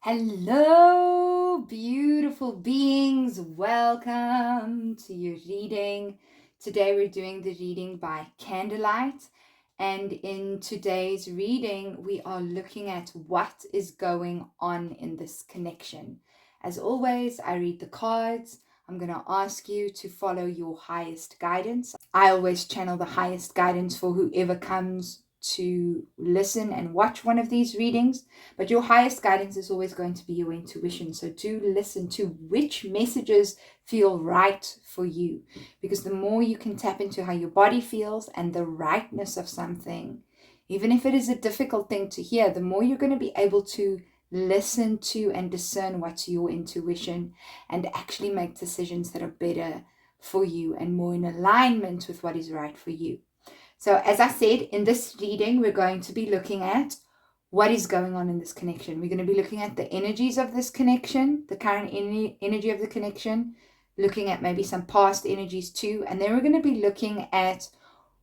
Hello, beautiful beings. Welcome to your reading. Today we're doing the reading by candlelight. And in today's reading, we are looking at what is going on in this connection. As always, I read the cards. I'm going to ask you to follow your highest guidance. I always channel the highest guidance for whoever comes to listen and watch one of these readings, but your highest guidance is always going to be your intuition. So do listen to which messages feel right for you, because the more you can tap into how your body feels and the rightness of something, even if it is a difficult thing to hear, the more you're going to be able to listen to and discern what's your intuition and actually make decisions that are better for you and more in alignment with what is right for you. So as I said, in this reading, we're going to be looking at what is going on in this connection. We're going to be looking at the energies of this connection, the current energy of the connection, looking at maybe some past energies too. And then we're going to be looking at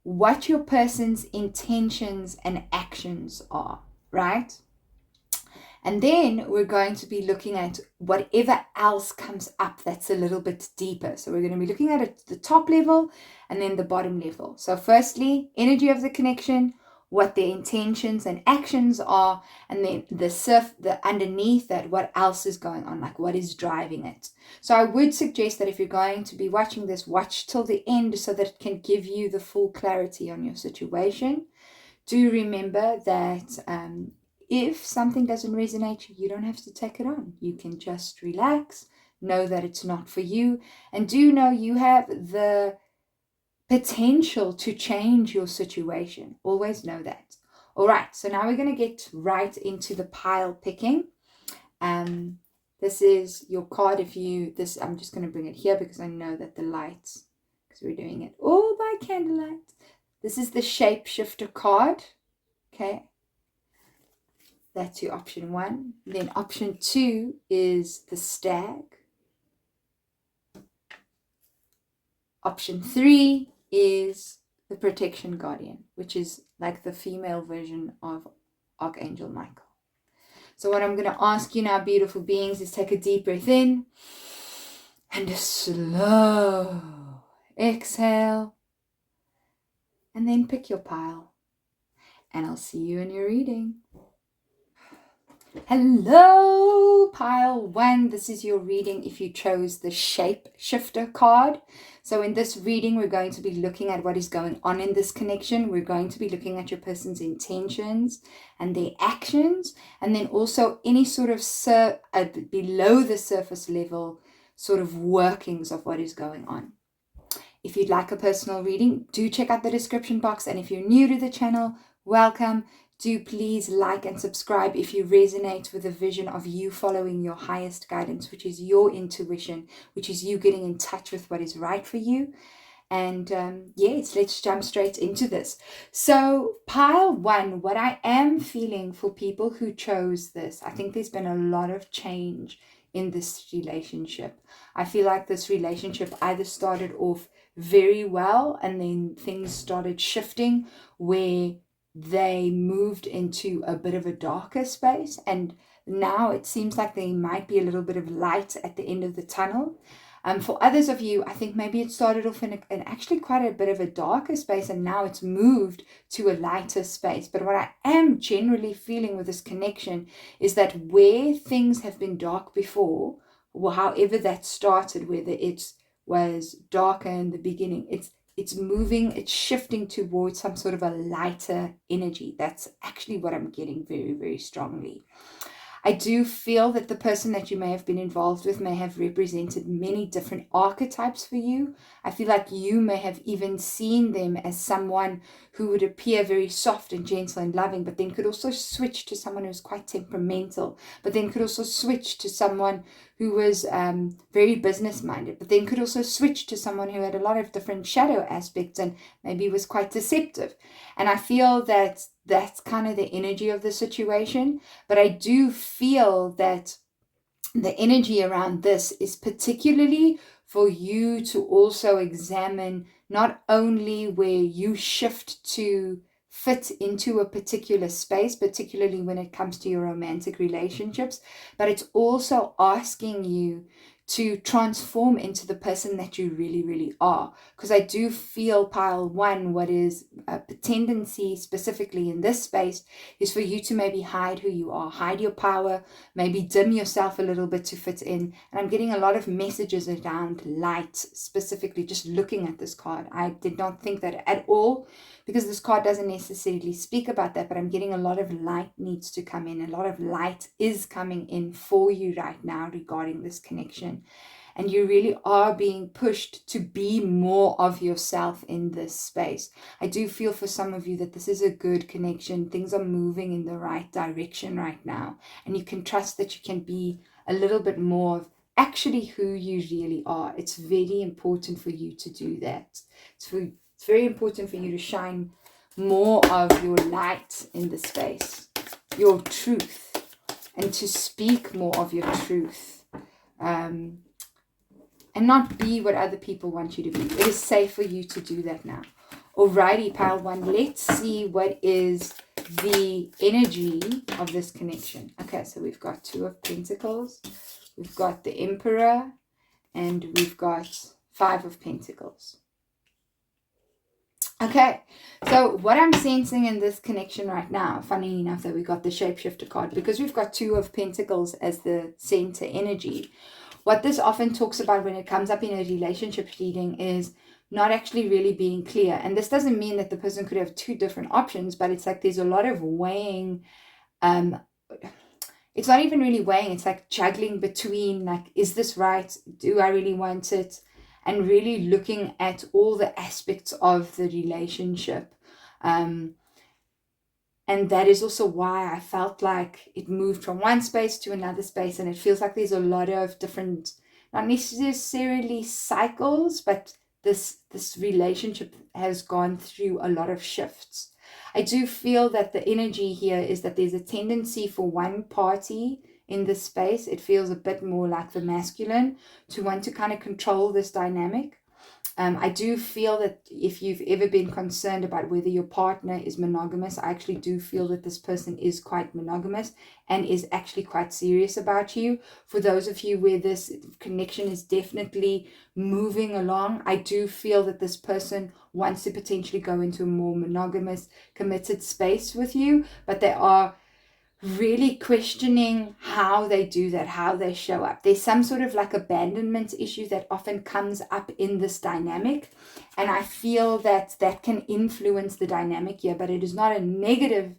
what your person's intentions and actions are, right? And then we're going to be looking at whatever else comes up that's a little bit deeper. So we're going to be looking at it, the top level and then the bottom level. So firstly, energy of the connection, what their intentions and actions are, and then the underneath that, what else is going on, like what is driving it. So I would suggest that if you're going to be watching this, watch till the end so that it can give you the full clarity on your situation. Do remember that if something doesn't resonate, you don't have to take it on. You can just relax, know that it's not for you, and do know you have the potential to change your situation. Always know that. All right, so now we're going to get right into the pile picking. This is your card. I'm just going to bring it here because I know that the lights, because we're doing it all by candlelight. This is the shapeshifter card. Okay. That's your option 1. Then option 2 is the stag. Option 3 is the protection guardian, which is like the female version of Archangel Michael. So what I'm going to ask you now, beautiful beings, is take a deep breath in and a slow exhale. And then pick your pile. And I'll see you in your reading. Hello, pile 1. This is your reading if you chose the shapeshifter card. So in this reading, we're going to be looking at what is going on in this connection. We're going to be looking at your person's intentions and their actions, and then also any sort of below the surface level sort of workings of what is going on. If you'd like a personal reading, do check out the description box. And if you're new to the channel, welcome. Do please like and subscribe if you resonate with the vision of you following your highest guidance, which is your intuition, which is you getting in touch with what is right for you. And yes, let's jump straight into this. So pile 1, what I am feeling for people who chose this, I think there's been a lot of change in this relationship. I feel like this relationship either started off very well and then things started shifting where they moved into a bit of a darker space, and now it seems like there might be a little bit of light at the end of the tunnel. For others of you, I think maybe it started off in actually quite a bit of a darker space, and now it's moved to a lighter space. But what I am generally feeling with this connection is that where things have been dark before, or however that started, whether it was darker in the beginning, it's moving, it's shifting towards some sort of a lighter energy. That's actually what I'm getting very, very strongly. I do feel that the person that you may have been involved with may have represented many different archetypes for you. I feel like you may have even seen them as someone who would appear very soft and gentle and loving, but then could also switch to someone who's quite temperamental, but then could also switch to someone who was very business-minded, but then could also switch to someone who had a lot of different shadow aspects and maybe was quite deceptive. And I feel that that's kind of the energy of the situation. But I do feel that the energy around this is particularly for you to also examine not only where you shift to fit into a particular space, particularly when it comes to your romantic relationships, but it's also asking you to transform into the person that you really, really are. Because I do feel pile one, what is a tendency specifically in this space is for you to maybe hide who you are, hide your power, maybe dim yourself a little bit to fit in. And I'm getting a lot of messages around light, specifically just looking at this card. I did not think that at all, because this card doesn't necessarily speak about that, but I'm getting a lot of light needs to come in. A lot of light is coming in for you right now regarding this connection. And you really are being pushed to be more of yourself in this space. I do feel for some of you that this is a good connection. Things are moving in the right direction right now. And you can trust that you can be a little bit more of actually who you really are. It's very important for you to do that. It's very important for you to shine more of your light in the space, your truth, and to speak more of your truth. And not be what other people want you to be. It is safe for you to do that now. Alrighty, pile one. Let's see what is the energy of this connection. Okay, so we've got Two of Pentacles. We've got the Emperor. And we've got Five of Pentacles. Okay, so what I'm sensing in this connection right now, funny enough that we got the Shapeshifter card, because we've got Two of Pentacles as the center energy. What this often talks about when it comes up in a relationship reading is not actually really being clear. And this doesn't mean that the person could have two different options, but it's like there's a lot of weighing. It's not even really weighing. It's like juggling between, like, is this right? Do I really want it? And really looking at all the aspects of the relationship. And that is also why I felt like it moved from one space to another space. And it feels like there's a lot of different, not necessarily cycles, but this relationship has gone through a lot of shifts. I do feel that the energy here is that there's a tendency for one party in this space. It feels a bit more like the masculine to want to kind of control this dynamic. I do feel that if you've ever been concerned about whether your partner is monogamous, I actually do feel that this person is quite monogamous and is actually quite serious about you. For those of you where this connection is definitely moving along, I do feel that this person wants to potentially go into a more monogamous, committed space with you, but they are really questioning how they do that, how they show up. There's some sort of like abandonment issue that often comes up in this dynamic. And I feel that that can influence the dynamic here, but it is not a negative.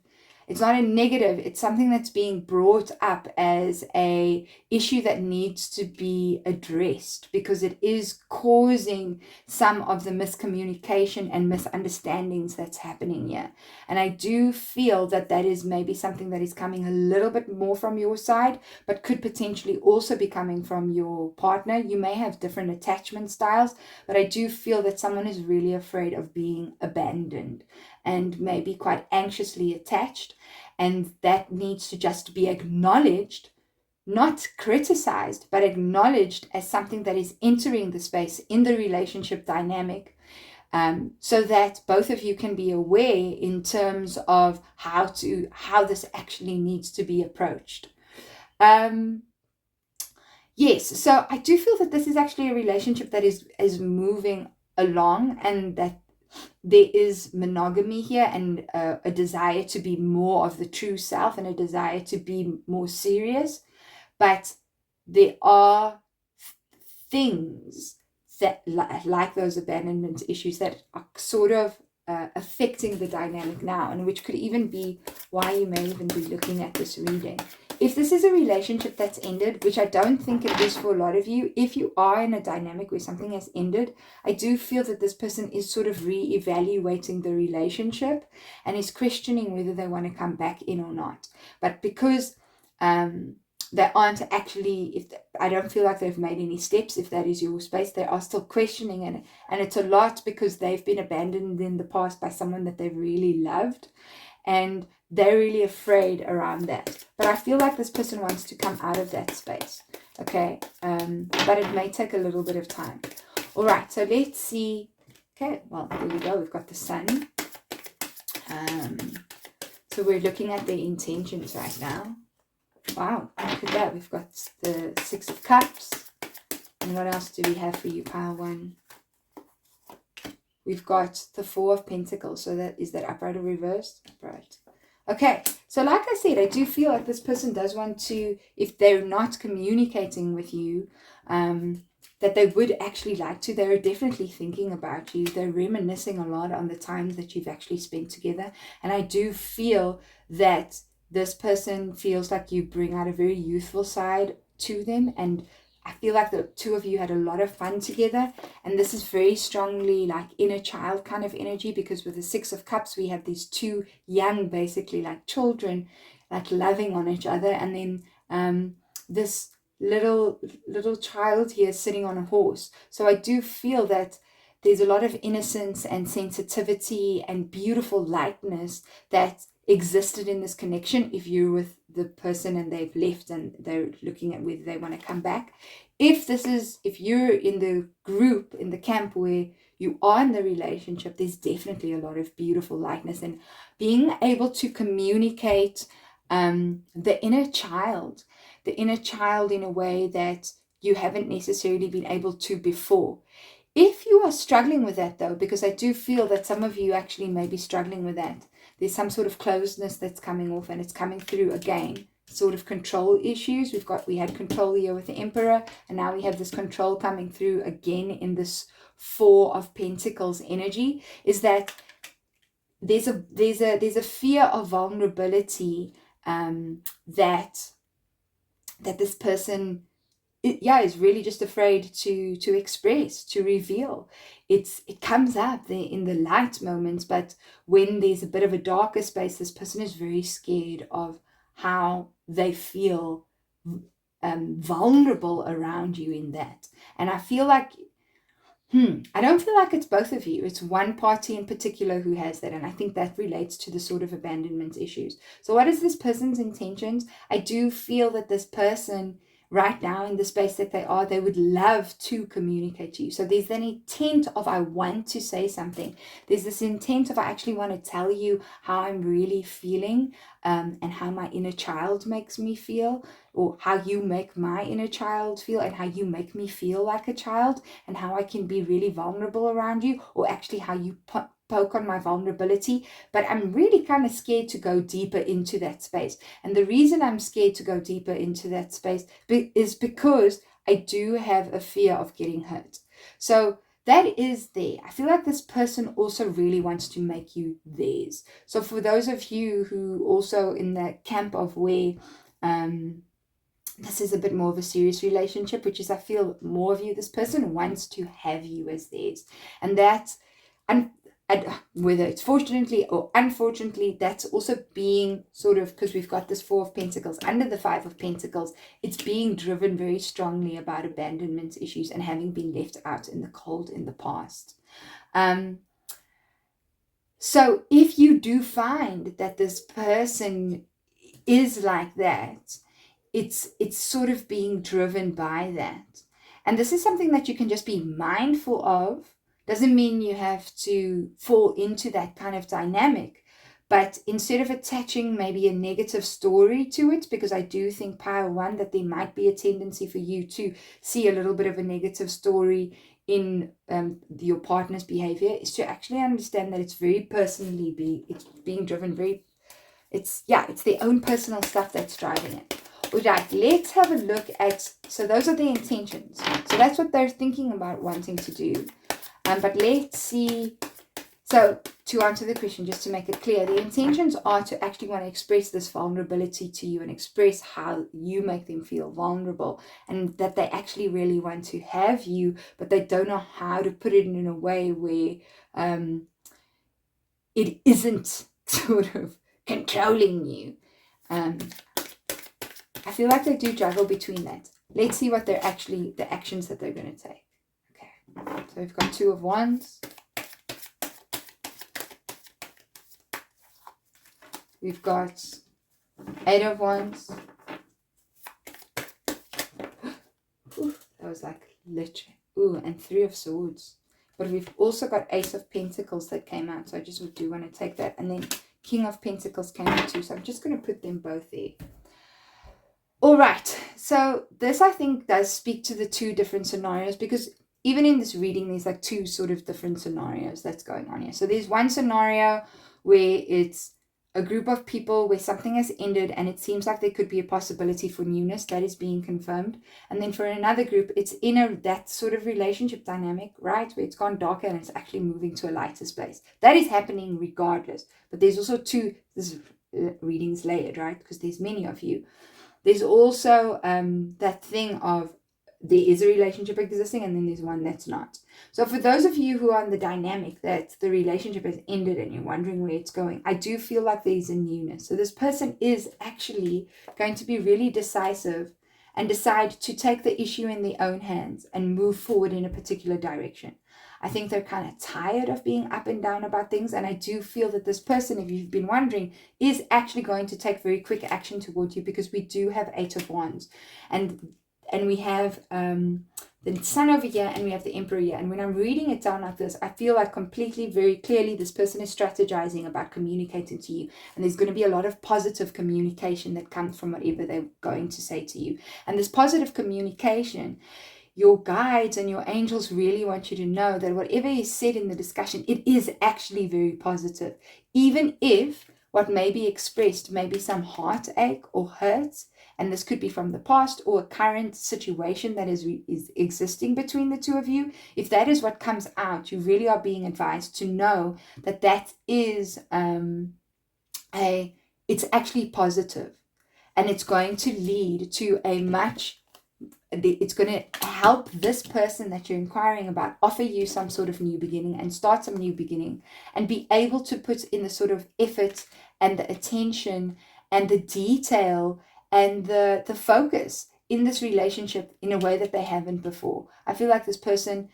It's not a negative. It's something that's being brought up as a issue that needs to be addressed because it is causing some of the miscommunication and misunderstandings that's happening here. And I do feel that that is maybe something that is coming a little bit more from your side, but could potentially also be coming from your partner. You may have different attachment styles, but I do feel that someone is really afraid of being abandoned and maybe quite anxiously attached. And that needs to just be acknowledged, not criticized, but acknowledged as something that is entering the space in the relationship dynamic, so that both of you can be aware in terms of how this actually needs to be approached. Yes, so I do feel that this is actually a relationship that is moving along, and that there is monogamy here and a desire to be more of the true self and a desire to be more serious. But there are things that, like those abandonment issues, that are sort of affecting the dynamic now, and which could even be why you may even be looking at this reading. If this is a relationship that's ended, which I don't think it is for a lot of you, if you are in a dynamic where something has ended, I do feel that this person is sort of re-evaluating the relationship and is questioning whether they want to come back in or not. But because they aren't actually, I don't feel like they've made any steps, if that is your space, they are still questioning it. And it's a lot because they've been abandoned in the past by someone that they've really loved. And they're really afraid around that. But I feel like this person wants to come out of that space. Okay. But it may take a little bit of time. All right. So let's see. Okay. Well, there we go. We've got the sun. So we're looking at their intentions right now. Wow, look at that. We've got the Six of Cups. And what else do we have for you, pile one? We've got the Four of Pentacles. So is that upright or reversed? Upright. Okay, so like I said, I do feel like this person does want to, if they're not communicating with you, that they would actually like to. They're definitely thinking about you. They're reminiscing a lot on the times that you've actually spent together. And I do feel that this person feels like you bring out a very youthful side to them. And I feel like the two of you had a lot of fun together. And this is very strongly like inner child kind of energy, because with the Six of Cups, we have these two young, basically like children, like loving on each other. And then this little child here sitting on a horse. So I do feel that there's a lot of innocence and sensitivity and beautiful lightness that existed in this connection if you're with the person and they've left and they're looking at whether they want to come back. If you're in the group, in the camp where you are in the relationship, there's definitely a lot of beautiful lightness and being able to communicate the inner child in a way that you haven't necessarily been able to before. If you are struggling with that though, because I do feel that some of you actually may be struggling with that, there's some sort of closeness that's coming off and it's coming through again, sort of control issues. We had control here with the Emperor, and now we have this control coming through again in this Four of Pentacles energy, is that there's a fear of vulnerability that this person is really just afraid to express, to reveal. It comes up there in the light moments, but when there's a bit of a darker space, this person is very scared of how they feel vulnerable around you in that. And I feel like I don't feel like it's both of you. It's one party in particular who has that. And I think that relates to the sort of abandonment issues. So what is this person's intentions? I do feel that this person right now in the space that they would love to communicate to you. So there's an intent of I want to say something. There's this intent of I actually want to tell you how I'm really feeling and how my inner child makes me feel, or how you make my inner child feel and how you make me feel like a child, and how I can be really vulnerable around you, or actually how you poke on my vulnerability. But I'm really kind of scared to go deeper into that space. And the reason I'm scared to go deeper into that space is because I do have a fear of getting hurt. So that is there. I feel like this person also really wants to make you theirs. So for those of you who also in the camp of where this is a bit more of a serious relationship, which is I feel more of you, this person wants to have you as theirs. And that's, and whether it's fortunately or unfortunately, that's also being sort of, because we've got this Four of Pentacles under the Five of Pentacles, it's being driven very strongly about abandonment issues and having been left out in the cold in the past. So if you do find that this person is like that, it's sort of being driven by that. And this is something that you can just be mindful of. Doesn't mean you have to fall into that kind of dynamic, but instead of attaching maybe a negative story to it, because I do think pile one that there might be a tendency for you to see a little bit of a negative story in your partner's behavior, is to actually understand that it's very personally it's being driven very, it's their own personal stuff that's driving it. All right, let's have a look at, so those are the intentions. So that's what they're thinking about wanting to do. But let's see, so to answer the question, just to make it clear, the intentions are to actually want to express this vulnerability to you and express how you make them feel vulnerable, and that they actually really want to have you, but they don't know how to put it in a way where it isn't sort of controlling you. I feel like they do juggle between that. Let's see what they're actually, the actions that they're going to take. Okay, so we've got Two of Wands. We've got Eight of Wands. Ooh, that was like literally. Ooh, and Three of Swords. but we've also got Ace of Pentacles that came out. So I just do want to take that. And then King of Pentacles came out too. So I'm just going to put them both there. All right. So this, I think, does speak to the two different scenarios, because even in this reading, there's like two sort of different scenarios that's going on here. So there's one scenario where it's a group of people where something has ended and it seems like there could be a possibility for newness that is being confirmed. And then for another group, it's in that sort of relationship dynamic, right, where it's gone darker and it's actually moving to a lighter space. That is happening regardless. But there's also this reading's layered, right, because there's many of you. There's also that thing of there is a relationship existing and then there's one that's not. So for those of you who are in the dynamic that the relationship has ended and you're wondering where it's going, I do feel like there's a newness. So this person is actually going to be really decisive and decide to take the issue in their own hands and move forward in a particular direction. I think they're kind of tired of being up and down about things. And I do feel that this person, if you've been wondering, is actually going to take very quick action towards you, because we do have 8 of Wands. And we have the Sun over here and we have the Emperor here. And when I'm reading it down like this, I feel like completely, very clearly, this person is strategizing about communicating to you. And there's going to be a lot of positive communication that comes from whatever they're going to say to you. And this positive communication, your guides and your angels really want you to know that whatever is said in the discussion, it is actually very positive. Even if what may be expressed may be some heartache or hurt, and this could be from the past or a current situation that is existing between the two of you. If that is what comes out, you really are being advised to know that that is it's actually positive, and it's going to lead to it's going to help this person that you're inquiring about offer you some sort of new beginning and start some new beginning, and be able to put in the sort of effort and the attention and the detail and the focus in this relationship in a way that they haven't before. I feel like this person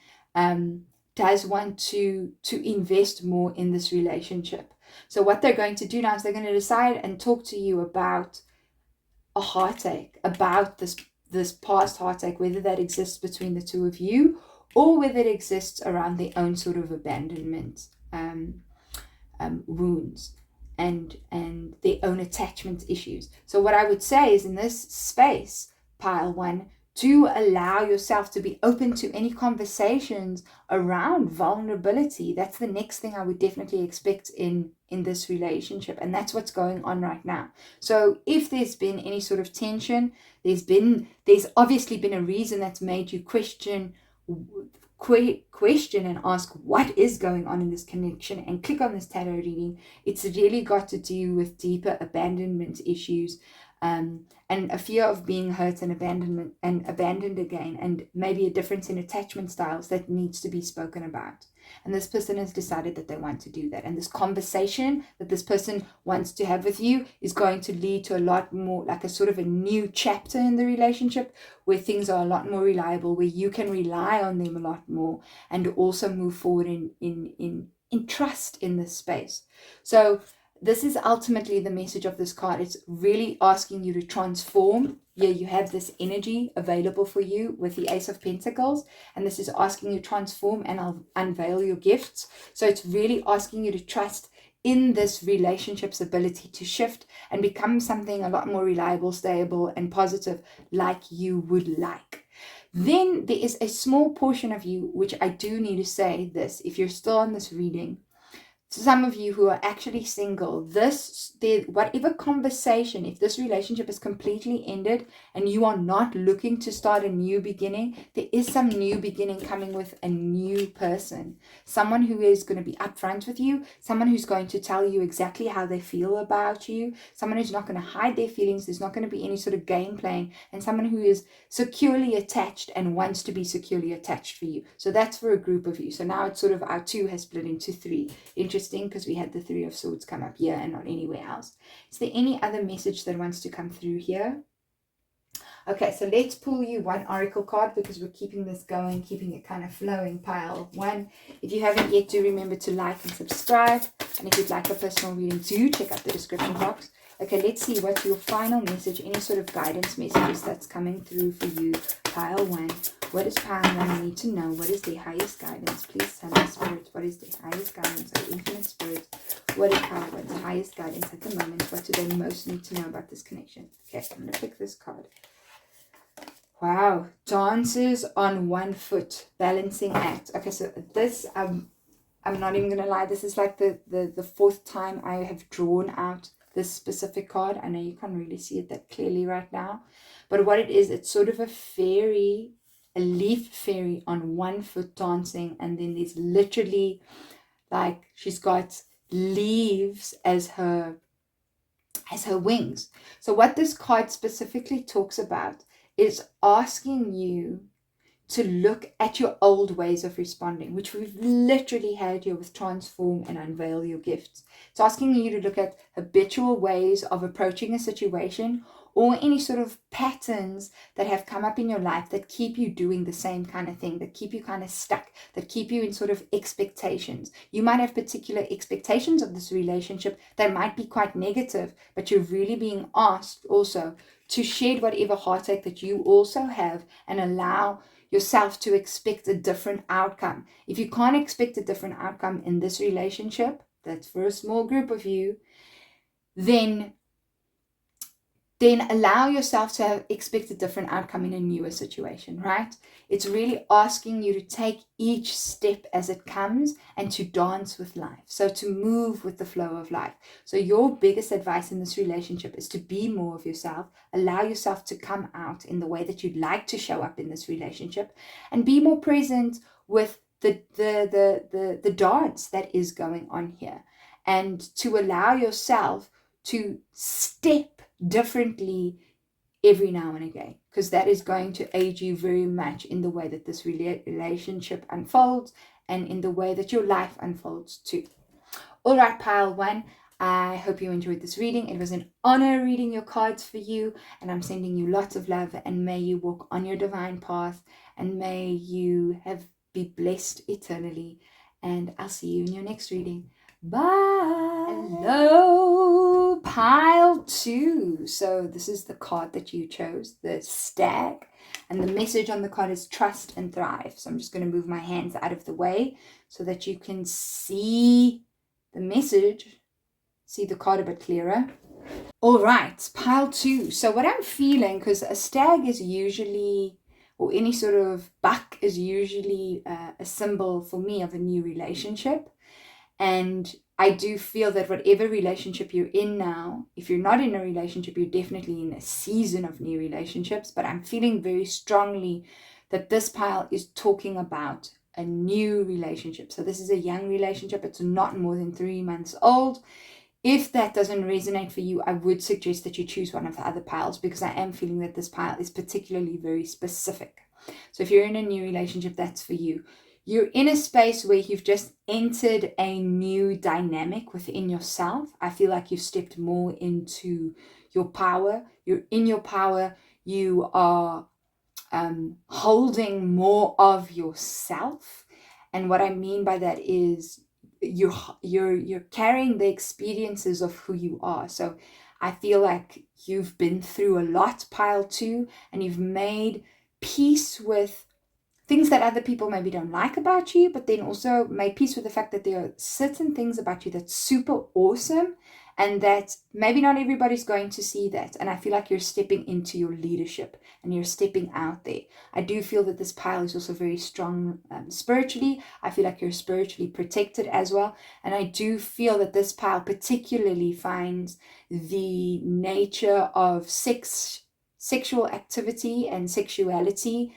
does want to invest more in this relationship. So what they're going to do now is they're going to decide and talk to you about a heartache, about this past heartache, whether that exists between the two of you or whether it exists around their own sort of abandonment wounds and their own attachment issues. So what I would say is, in this space, pile 1, do allow yourself to be open to any conversations around vulnerability. That's the next thing I would definitely expect in this relationship. And that's what's going on right now. So if there's been any sort of tension, there's obviously been a reason that's made you question and ask what is going on in this connection, and click on this tarot reading. It's really got to do with deeper abandonment issues, and a fear of being hurt and abandoned again, and maybe a difference in attachment styles that needs to be spoken about. And this person has decided that they want to do that. And this conversation that this person wants to have with you is going to lead to a lot more, like a sort of a new chapter in the relationship, where things are a lot more reliable, where you can rely on them a lot more, and also move forward in trust in this space. So this is ultimately the message of this card. It's really asking you to transform. Yeah, you have this energy available for you with the Ace of Pentacles, and this is asking you to transform and unveil your gifts. So it's really asking you to trust in this relationship's ability to shift and become something a lot more reliable, stable, and positive, like you would like. Then there is a small portion of you, which I do need to say this, if you're still on this reading, some of you who are actually single, whatever conversation, if this relationship is completely ended and you are not looking to start a new beginning, there is some new beginning coming with a new person. Someone who is going to be upfront with you, someone who's going to tell you exactly how they feel about you, someone who's not going to hide their feelings, there's not going to be any sort of game playing, and someone who is securely attached and wants to be securely attached for you. So that's for a group of you. So now it's sort of, our 2 has split into 3. Interesting, because we had the 3 of Swords come up here and not anywhere else. Is there any other message that wants to come through here? Okay, so let's pull you one oracle card, because we're keeping this going, keeping it kind of flowing. Pile 1. If you haven't yet, do remember to like and subscribe. And if you'd like a personal reading, do check out the description box. Okay, let's see what your final message, any sort of guidance messages that's coming through for you, pile 1. What does pile 1 need to know? What is their highest guidance? Please tell me, Spirit, what is their highest guidance? Oh, Infinite Spirit, what is pile 1's highest guidance at the moment? What do they most need to know about this connection? Okay, I'm going to pick this card. Wow, dances on one foot, balancing act. Okay, so this, I'm not even going to lie, this is like the fourth time I have drawn out this specific card. I know you can't really see it that clearly right now, but what it is, it's sort of a fairy, a leaf fairy on one foot dancing, and then there's literally like she's got leaves as her wings. So what this card specifically talks about is asking you to look at your old ways of responding, which we've literally had here with transform and unveil your gifts. It's asking you to look at habitual ways of approaching a situation or any sort of patterns that have come up in your life that keep you doing the same kind of thing, that keep you kind of stuck, that keep you in sort of expectations. You might have particular expectations of this relationship that might be quite negative, but you're really being asked also to shed whatever heartache that you also have and allow yourself to expect a different outcome. If you can't expect a different outcome in this relationship, that's for a small group of you, then allow yourself to expect a different outcome in a newer situation, right? It's really asking you to take each step as it comes and to dance with life. So to move with the flow of life. So your biggest advice in this relationship is to be more of yourself, allow yourself to come out in the way that you'd like to show up in this relationship, and be more present with the dance that is going on here, and to allow yourself to step differently every now and again, because that is going to aid you very much in the way that this relationship unfolds and in the way that your life unfolds too. All right, pile 1, I hope you enjoyed this reading. It was an honor reading your cards for you, and I'm sending you lots of love, and may you walk on your divine path, and may you be blessed eternally, and I'll see you in your next reading. Bye. Hello, pile 2. So this is the card that you chose, the stag, and the message on the card is trust and thrive. So I'm just going to move my hands out of the way so that you can see the message, see the card a bit clearer. All right, pile 2. So what I'm feeling, because a stag is usually, or any sort of buck is usually a symbol for me of a new relationship. And I do feel that whatever relationship you're in now, if you're not in a relationship, you're definitely in a season of new relationships. But I'm feeling very strongly that this pile is talking about a new relationship. So this is a young relationship. It's not more than 3 months old. If that doesn't resonate for you, I would suggest that you choose one of the other piles, because I am feeling that this pile is particularly very specific. So if you're in a new relationship, that's for you. You're in a space where you've just entered a new dynamic within yourself. I feel like you've stepped more into your power. You're in your power. You are holding more of yourself. And what I mean by that is you're carrying the experiences of who you are. So I feel like you've been through a lot, pile 2, and you've made peace with things that other people maybe don't like about you, but then also made peace with the fact that there are certain things about you that's super awesome, and that maybe not everybody's going to see that. And I feel like you're stepping into your leadership and you're stepping out there. I do feel that this pile is also very strong spiritually. I feel like you're spiritually protected as well. And I do feel that this pile particularly finds the nature of sexual activity and sexuality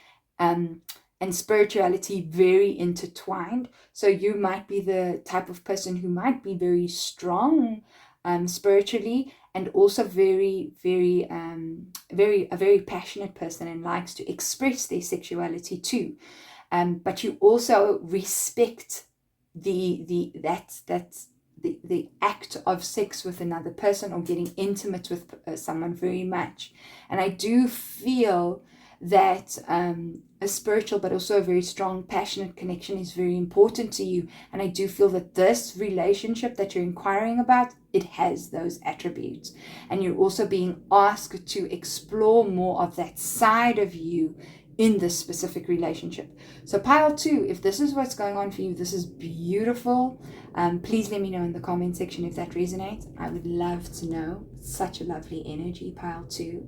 and spirituality very intertwined. So you might be the type of person who might be very strong spiritually, and also a very passionate person and likes to express their sexuality too. But you also respect the act of sex with another person or getting intimate with someone very much. And I do feel that a spiritual but also a very strong passionate connection is very important to you. And I do feel that this relationship that you're inquiring about it has those attributes. And you're also being asked to explore more of that side of you in this specific relationship. So pile 2, if this is what's going on for you, this is beautiful. Please let me know in the comment section if that resonates. I would love to know. Such a lovely energy, pile 2.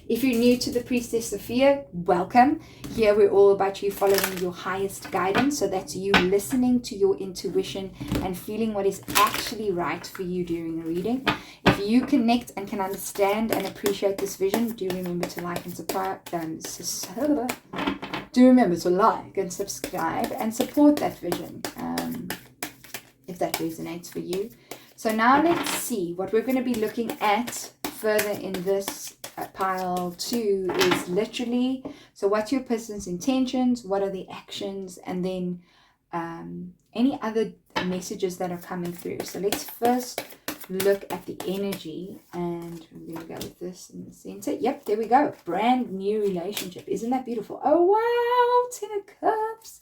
If you're new to the Priestess Sophia, welcome. Here we're all about you following your highest guidance. So that's you listening to your intuition and feeling what is actually right for you during a reading. If you connect and can understand and appreciate this vision, do remember to like and subscribe. Do remember to like and subscribe and support that vision if that resonates for you. So now let's see what we're going to be looking at further in this pile 2 is literally, so what's your person's intentions, what are the actions, and then any other messages that are coming through. So let's first look at the energy, and I'm going to go with this in the center. Yep, there we go. Brand new relationship. Isn't that beautiful? Oh wow, 10 of Cups.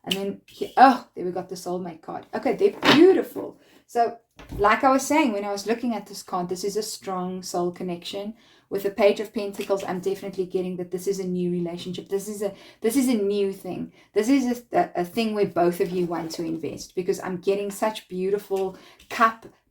And then here, oh, there we got the soulmate card. Okay, they're beautiful. So like I was saying when I was looking at this card, this is a strong soul connection. With the Page of Pentacles, I'm definitely getting that this is a new relationship. This is a new thing. This is a thing where both of you want to invest, because I'm getting such beautiful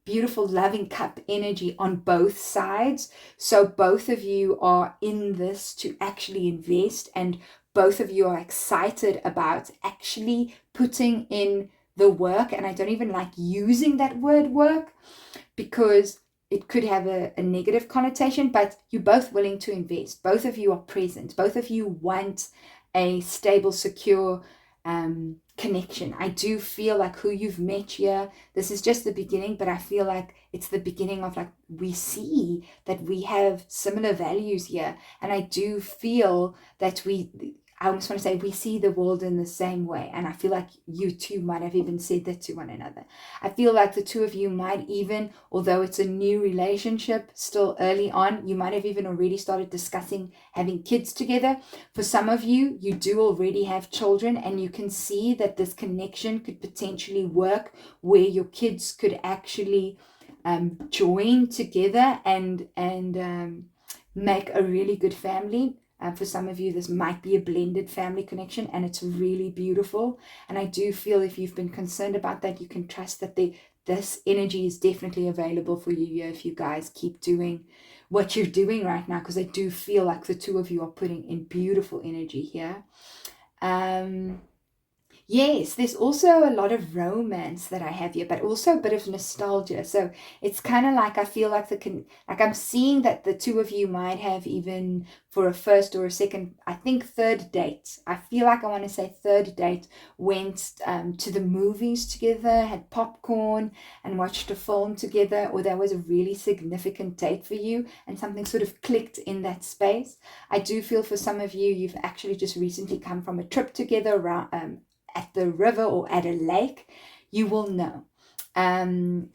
loving cup energy on both sides. So both of you are in this to actually invest, and both of you are excited about actually putting in the work. And I don't even like using that word work because it could have a negative connotation, but you're both willing to invest. Both of you are present. Both of you want a stable, secure connection. I do feel like who you've met here, this is just the beginning, but I feel like it's the beginning of, like, we see that we have similar values here. And I do feel that I almost want to say we see the world in the same way. And I feel like you two might have even said that to one another. I feel like the two of you might even, although it's a new relationship, still early on, you might have even already started discussing having kids together. For some of you, you do already have children, and you can see that this connection could potentially work where your kids could actually join together and make a really good family. For some of you, this might be a blended family connection, and it's really beautiful. And I do feel if you've been concerned about that, you can trust that this energy is definitely available for you here if you guys keep doing what you're doing right now, because I do feel like the two of you are putting in beautiful energy here. Yes, there's also a lot of romance that I have here, but also a bit of nostalgia. So it's kind of like I feel like I'm seeing that the two of you might have, even for a first or a second, I think third date. I feel like I want to say third date, went to the movies together, had popcorn and watched a film together, or that was a really significant date for you and something sort of clicked in that space. I do feel for some of you, you've actually just recently come from a trip together around at the river or at a lake. You will know. And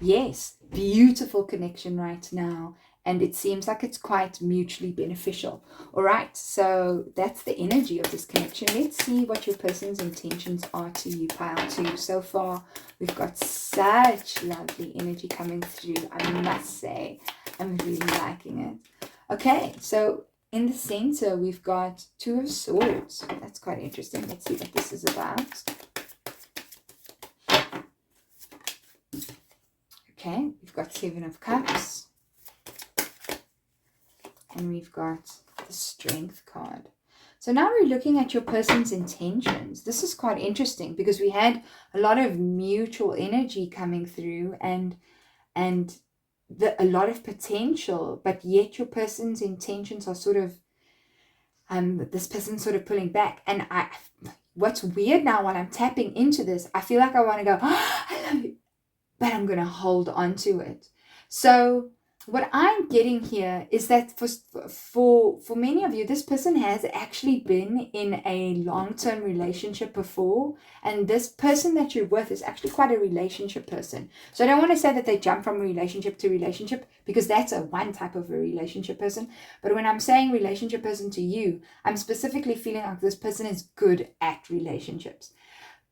yes, beautiful connection right now. And it seems like it's quite mutually beneficial. All right, so that's the energy of this connection. Let's see what your person's intentions are to you, pile 2. So far, we've got such lovely energy coming through. I must say, I'm really liking it. Okay, so in the center, we've got 2 of Swords. That's quite interesting. Let's see what this is about. Okay, we've got 7 of Cups. And we've got the Strength card. So now we're looking at your person's intentions. This is quite interesting because we had a lot of mutual energy coming through and a lot of potential, but yet your person's intentions are sort of this person's sort of pulling back. And what's weird now, while I'm tapping into this, I feel like I want to go, oh, I love you, but I'm going to hold on to it. So what I'm getting here is that for many of you, this person has actually been in a long-term relationship before, and this person that you're with is actually quite a relationship person. So I don't want to say that they jump from relationship to relationship, because that's one type of a relationship person. But when I'm saying relationship person to you, I'm specifically feeling like this person is good at relationships.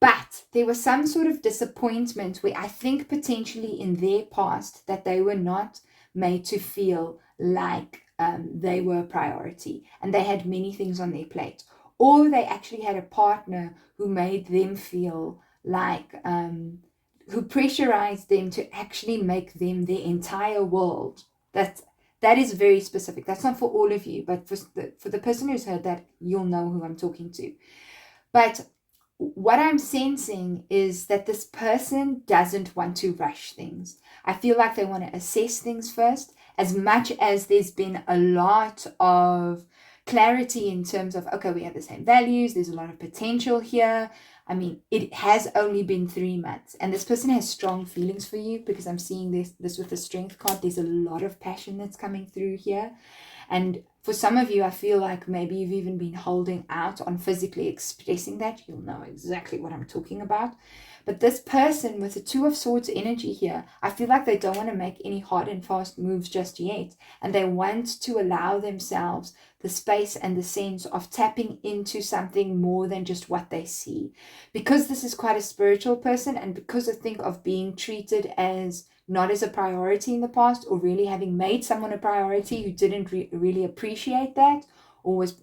But there was some sort of disappointment where I think potentially in their past that they were not made to feel like they were a priority and they had many things on their plate. Or they actually had a partner who made them feel like, who pressurized them to actually make them their entire world. That is very specific. That's not for all of you, but for the person who's heard that, you'll know who I'm talking to. But what I'm sensing is that this person doesn't want to rush things. I feel like they want to assess things first, as much as there's been a lot of clarity in terms of, okay, we have the same values, there's a lot of potential here. I mean, it has only been 3 months, and this person has strong feelings for you, because I'm seeing this with the Strength card. There's a lot of passion that's coming through here. And for some of you, I feel like maybe you've even been holding out on physically expressing that. You'll know exactly what I'm talking about. But this person with the Two of Swords energy here, I feel like they don't want to make any hard and fast moves just yet. And they want to allow themselves the space and the sense of tapping into something more than just what they see. Because this is quite a spiritual person, and because I think of being treated as not as a priority in the past, or really having made someone a priority who didn't really appreciate that, or was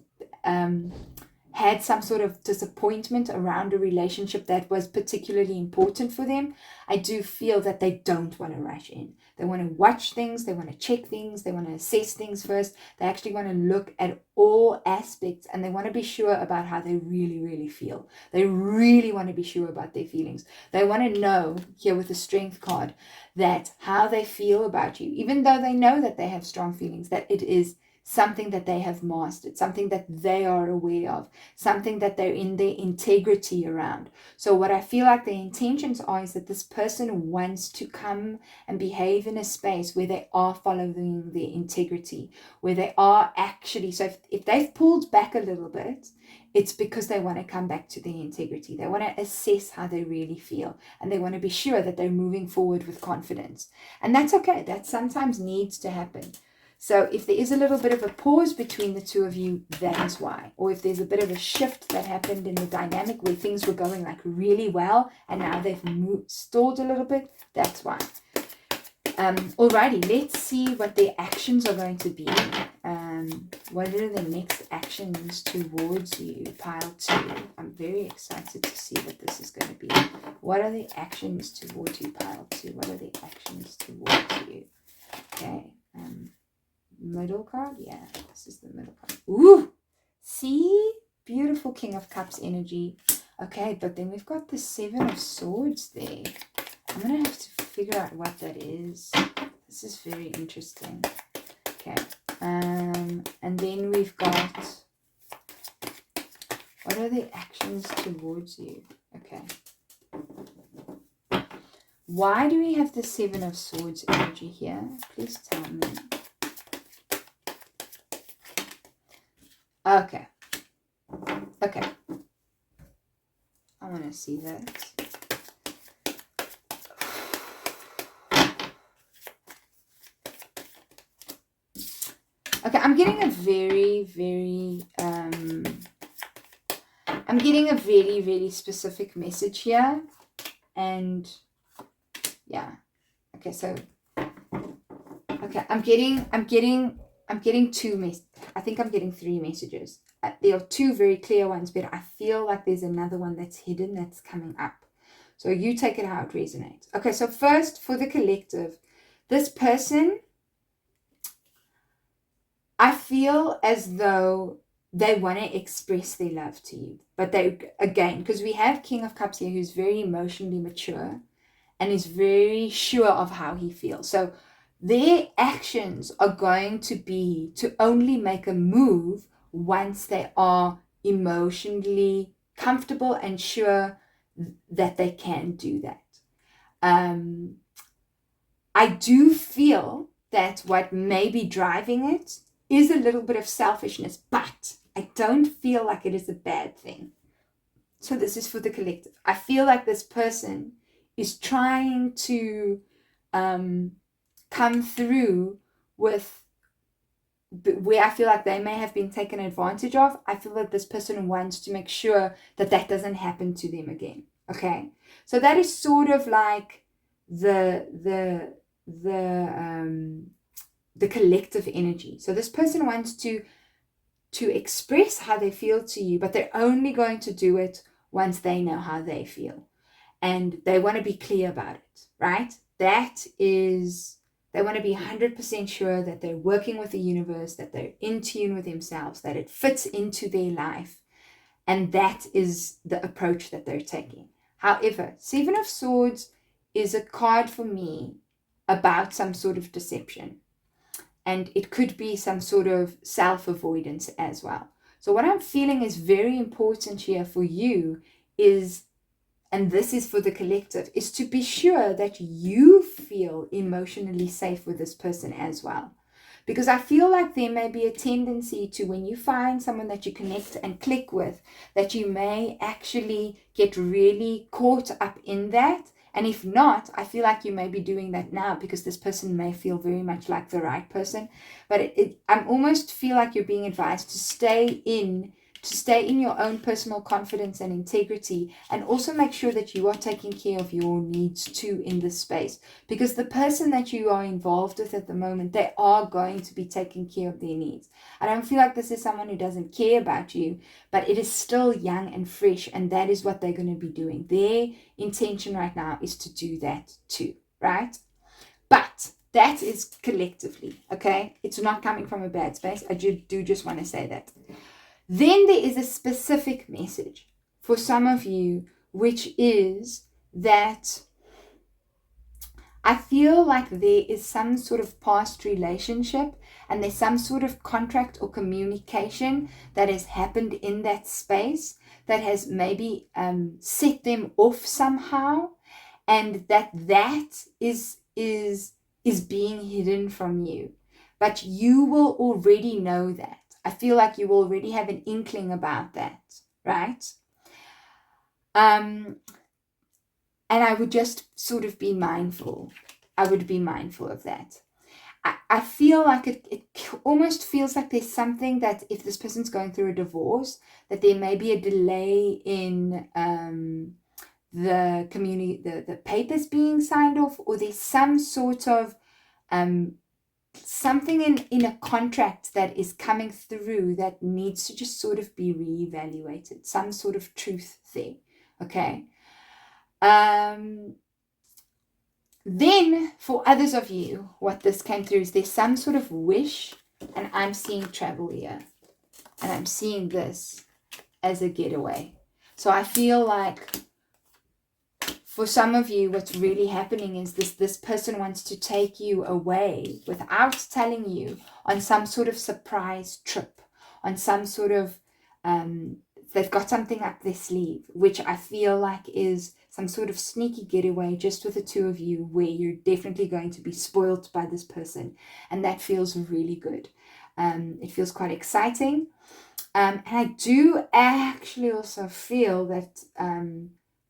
had some sort of disappointment around a relationship that was particularly important for them, I do feel that they don't want to rush in. They want to watch things, they want to check things, they want to assess things first. They actually want to look at all aspects, and they want to be sure about how they really, really feel. They really want to be sure about their feelings. They want to know, here with the Strength card, that how they feel about you, even though they know that they have strong feelings, that it is something that they have mastered, something that they are aware of, something that they're in their integrity around. So what I feel like the intentions are is that this person wants to come and behave in a space where they are following their integrity, where they are actually, so if they've pulled back a little bit, it's because they want to come back to their integrity. They want to assess how they really feel, and they want to be sure that they're moving forward with confidence. And that's okay. That sometimes needs to happen. So if there is a little bit of a pause between the two of you, that is why. Or if there's a bit of a shift that happened in the dynamic where things were going like really well and now they've stalled a little bit, that's why. Alrighty, let's see what their actions are going to be. What are the next actions towards you, pile 2? I'm very excited to see what this is going to be. What are the actions towards you, pile 2? What are the actions towards you? Okay. Middle card, yeah, this is the middle card. Ooh, see, beautiful King of Cups energy. Okay, but then we've got the 7 of Swords there. I'm gonna have to figure out what that is. This is very interesting. Okay, and then we've got, what are the actions towards you? Okay, why do we have the 7 of Swords energy here? Please tell me. Okay. Okay. I want to see that. Okay, I'm getting a very, very, I'm getting a very, very specific message here. And yeah. Okay, so, okay, I'm getting 2 messages. I think I'm getting 3 messages. There are 2 very clear ones, but I feel like there's another one that's hidden that's coming up. So you take it how it resonates. Okay, so first for the collective, this person, I feel as though they want to express their love to you. But they, again, because we have King of Cups here who's very emotionally mature and is very sure of how he feels. So their actions are going to be to only make a move once they are emotionally comfortable and sure that they can do that. I do feel that what may be driving it is a little bit of selfishness, but I don't feel like it is a bad thing. So this is for the collective. I feel like this person is trying to come through with where I feel like they may have been taken advantage of. I feel that this person wants to make sure that that doesn't happen to them again. Okay, so that is sort of like the collective energy. So this person wants to express how they feel to you, but they're only going to do it once they know how they feel, and they want to be clear about it, right? That is, they want to be 100% sure that they're working with the universe, that they're in tune with themselves, that it fits into their life, and that is the approach that they're taking. However, Seven of Swords is a card for me about some sort of deception. And it could be some sort of self-avoidance as well. So what I'm feeling is very important here for you is, and this is for the collective, is to be sure that you feel emotionally safe with this person as well. Because I feel like there may be a tendency to, when you find someone that you connect and click with, that you may actually get really caught up in that. And if not, I feel like you may be doing that now because this person may feel very much like the right person. But I almost feel like you're being advised to stay in your own personal confidence and integrity, and also make sure that you are taking care of your needs too in this space, because the person that you are involved with at the moment, they are going to be taking care of their needs. I don't feel like this is someone who doesn't care about you, but it is still young and fresh, and that is what they're going to be doing. Their intention right now is to do that too, right? But that is collectively, okay? It's not coming from a bad space. I do just want to say that. Then there is a specific message for some of you, which is that I feel like there is some sort of past relationship and there's some sort of contract or communication that has happened in that space that has maybe set them off somehow, and that is being hidden from you. But you will already know that. I feel like you already have an inkling about that, right? And I would just sort of be mindful. I would be mindful of that. I feel like it almost feels like there's something that if this person's going through a divorce, that there may be a delay in the community, the papers being signed off, or there's some sort of something in a contract that is coming through that needs to just sort of be reevaluated, some sort of truth thing, okay? Then for others of you, what this came through is there's some sort of wish, and I'm seeing travel here, and I'm seeing this as a getaway. So I feel like for some of you, what's really happening is this person wants to take you away without telling you on some sort of surprise trip, on some sort of, they've got something up their sleeve, which I feel like is some sort of sneaky getaway just with the two of you, where you're definitely going to be spoiled by this person. And that feels really good. It feels quite exciting. And I do actually also feel that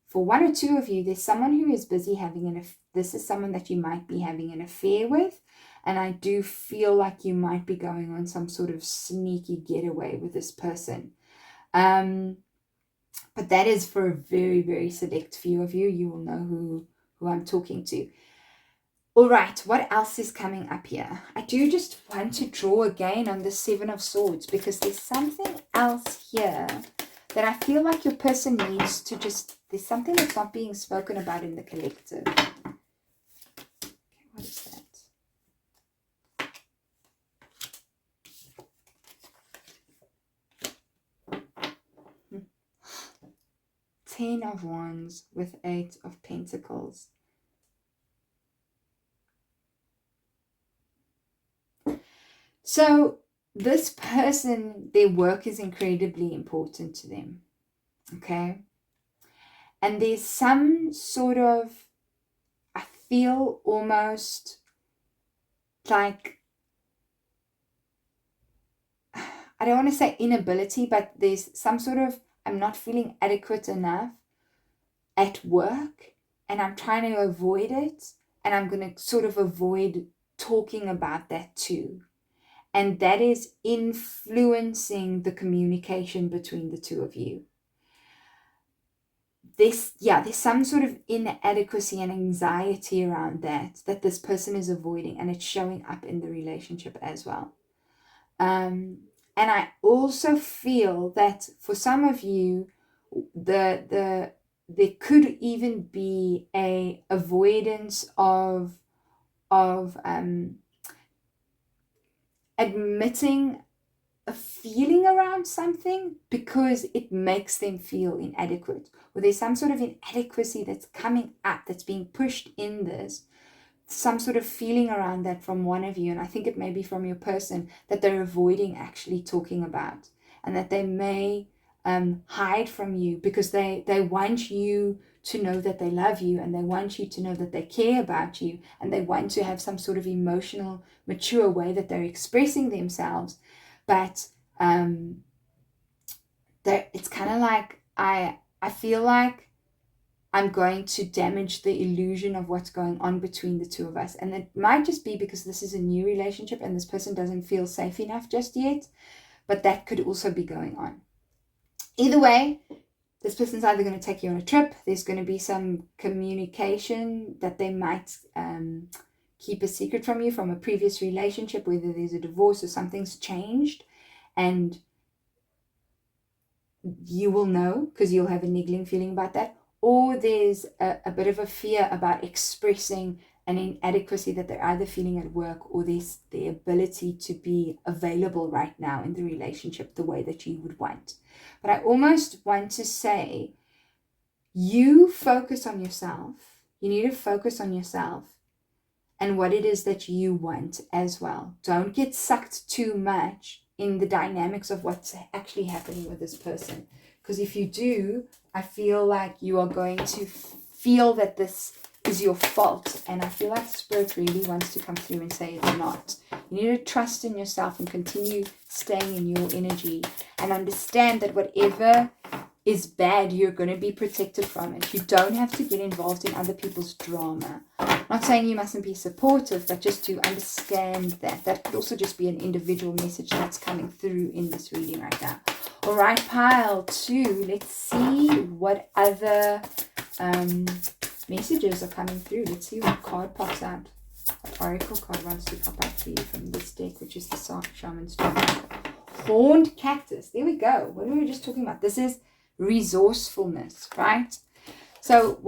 for one or two of you, there's someone who is busy having this is someone that you might be having an affair with. And I do feel like you might be going on some sort of sneaky getaway with this person. But that is for a very, very select few of you. You will know who I'm talking to. All right, what else is coming up here? I do just want to draw again on the Seven of Swords, because there's something else here that I feel like your person needs to just, there's something that's not being spoken about in the collective. Okay, what is that? 10 of Wands with 8 of Pentacles. So this person, their work is incredibly important to them, okay? And there's some sort of, I feel almost like, I don't want to say inability, but there's some sort of, I'm not feeling adequate enough at work, and I'm trying to avoid it, and I'm going to sort of avoid talking about that too. And that is influencing the communication between the two of you. there's some sort of inadequacy and anxiety around that this person is avoiding, and it's showing up in the relationship as well. And I also feel that for some of you, there could even be a avoidance of admitting a feeling around something because it makes them feel inadequate, or there's some sort of inadequacy that's coming up, that's being pushed in this, some sort of feeling around that from one of you, and I think it may be from your person, that they're avoiding actually talking about, and that they may hide from you because they want you to know that they love you, and they want you to know that they care about you, and they want to have some sort of emotional, mature way that they're expressing themselves. But it's kind of like I feel like I'm going to damage the illusion of what's going on between the two of us. And it might just be because this is a new relationship and this person doesn't feel safe enough just yet, but that could also be going on. Either way, this person's either going to take you on a trip, there's going to be some communication that they might keep a secret from you from a previous relationship, whether there's a divorce or something's changed, and you will know because you'll have a niggling feeling about that. Or there's a bit of a fear about expressing an inadequacy that they're either feeling at work, or there's the ability to be available right now in the relationship the way that you would want. But I almost want to say, you focus on yourself. You need to focus on yourself and what it is that you want as well. Don't get sucked too much in the dynamics of what's actually happening with this person. Because if you do, I feel like you are going to feel that this is your fault. And I feel like Spirit really wants to come through and say it's not. You need to trust in yourself and continue staying in your energy and understand that whatever is bad, you're going to be protected from it. You don't have to get involved in other people's drama. I'm not saying you mustn't be supportive, but just to understand that could also just be an individual message that's coming through in this reading right now. All right, pile 2. Let's see what other messages are coming through. Let's see what card pops out. What oracle card wants to pop out for you from this deck, which is the Shaman's Stone. Horned cactus. There we go. What were we just talking about? This is resourcefulness, right? So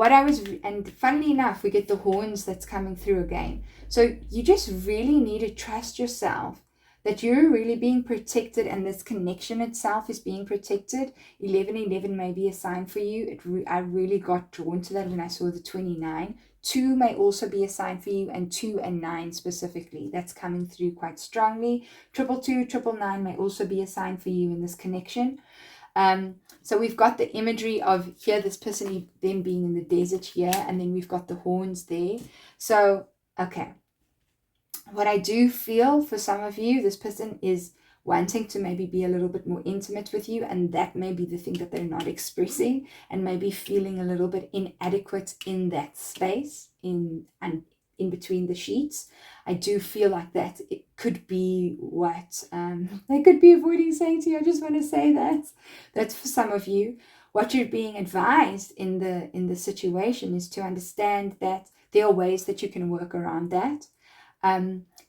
and funnily enough, we get the horns that's coming through again. So you just really need to trust yourself that you're really being protected, and this connection itself is being protected. 1111 may be a sign for you. I really got drawn to that when I saw the 29. 2 may also be a sign for you, and 2 and 9 specifically. That's coming through quite strongly. 222, 999 may also be a sign for you in this connection. So we've got the imagery of here, this person, them being in the desert here, and then we've got the horns there. So, okay. What I do feel for some of you, this person is wanting to maybe be a little bit more intimate with you, and that may be the thing that they're not expressing, and maybe feeling a little bit inadequate in that space, in between the sheets. I do feel like that it could be what they could be avoiding saying to you. I just want to say that's for some of you. What you're being advised in the situation is to understand that there are ways that you can work around that.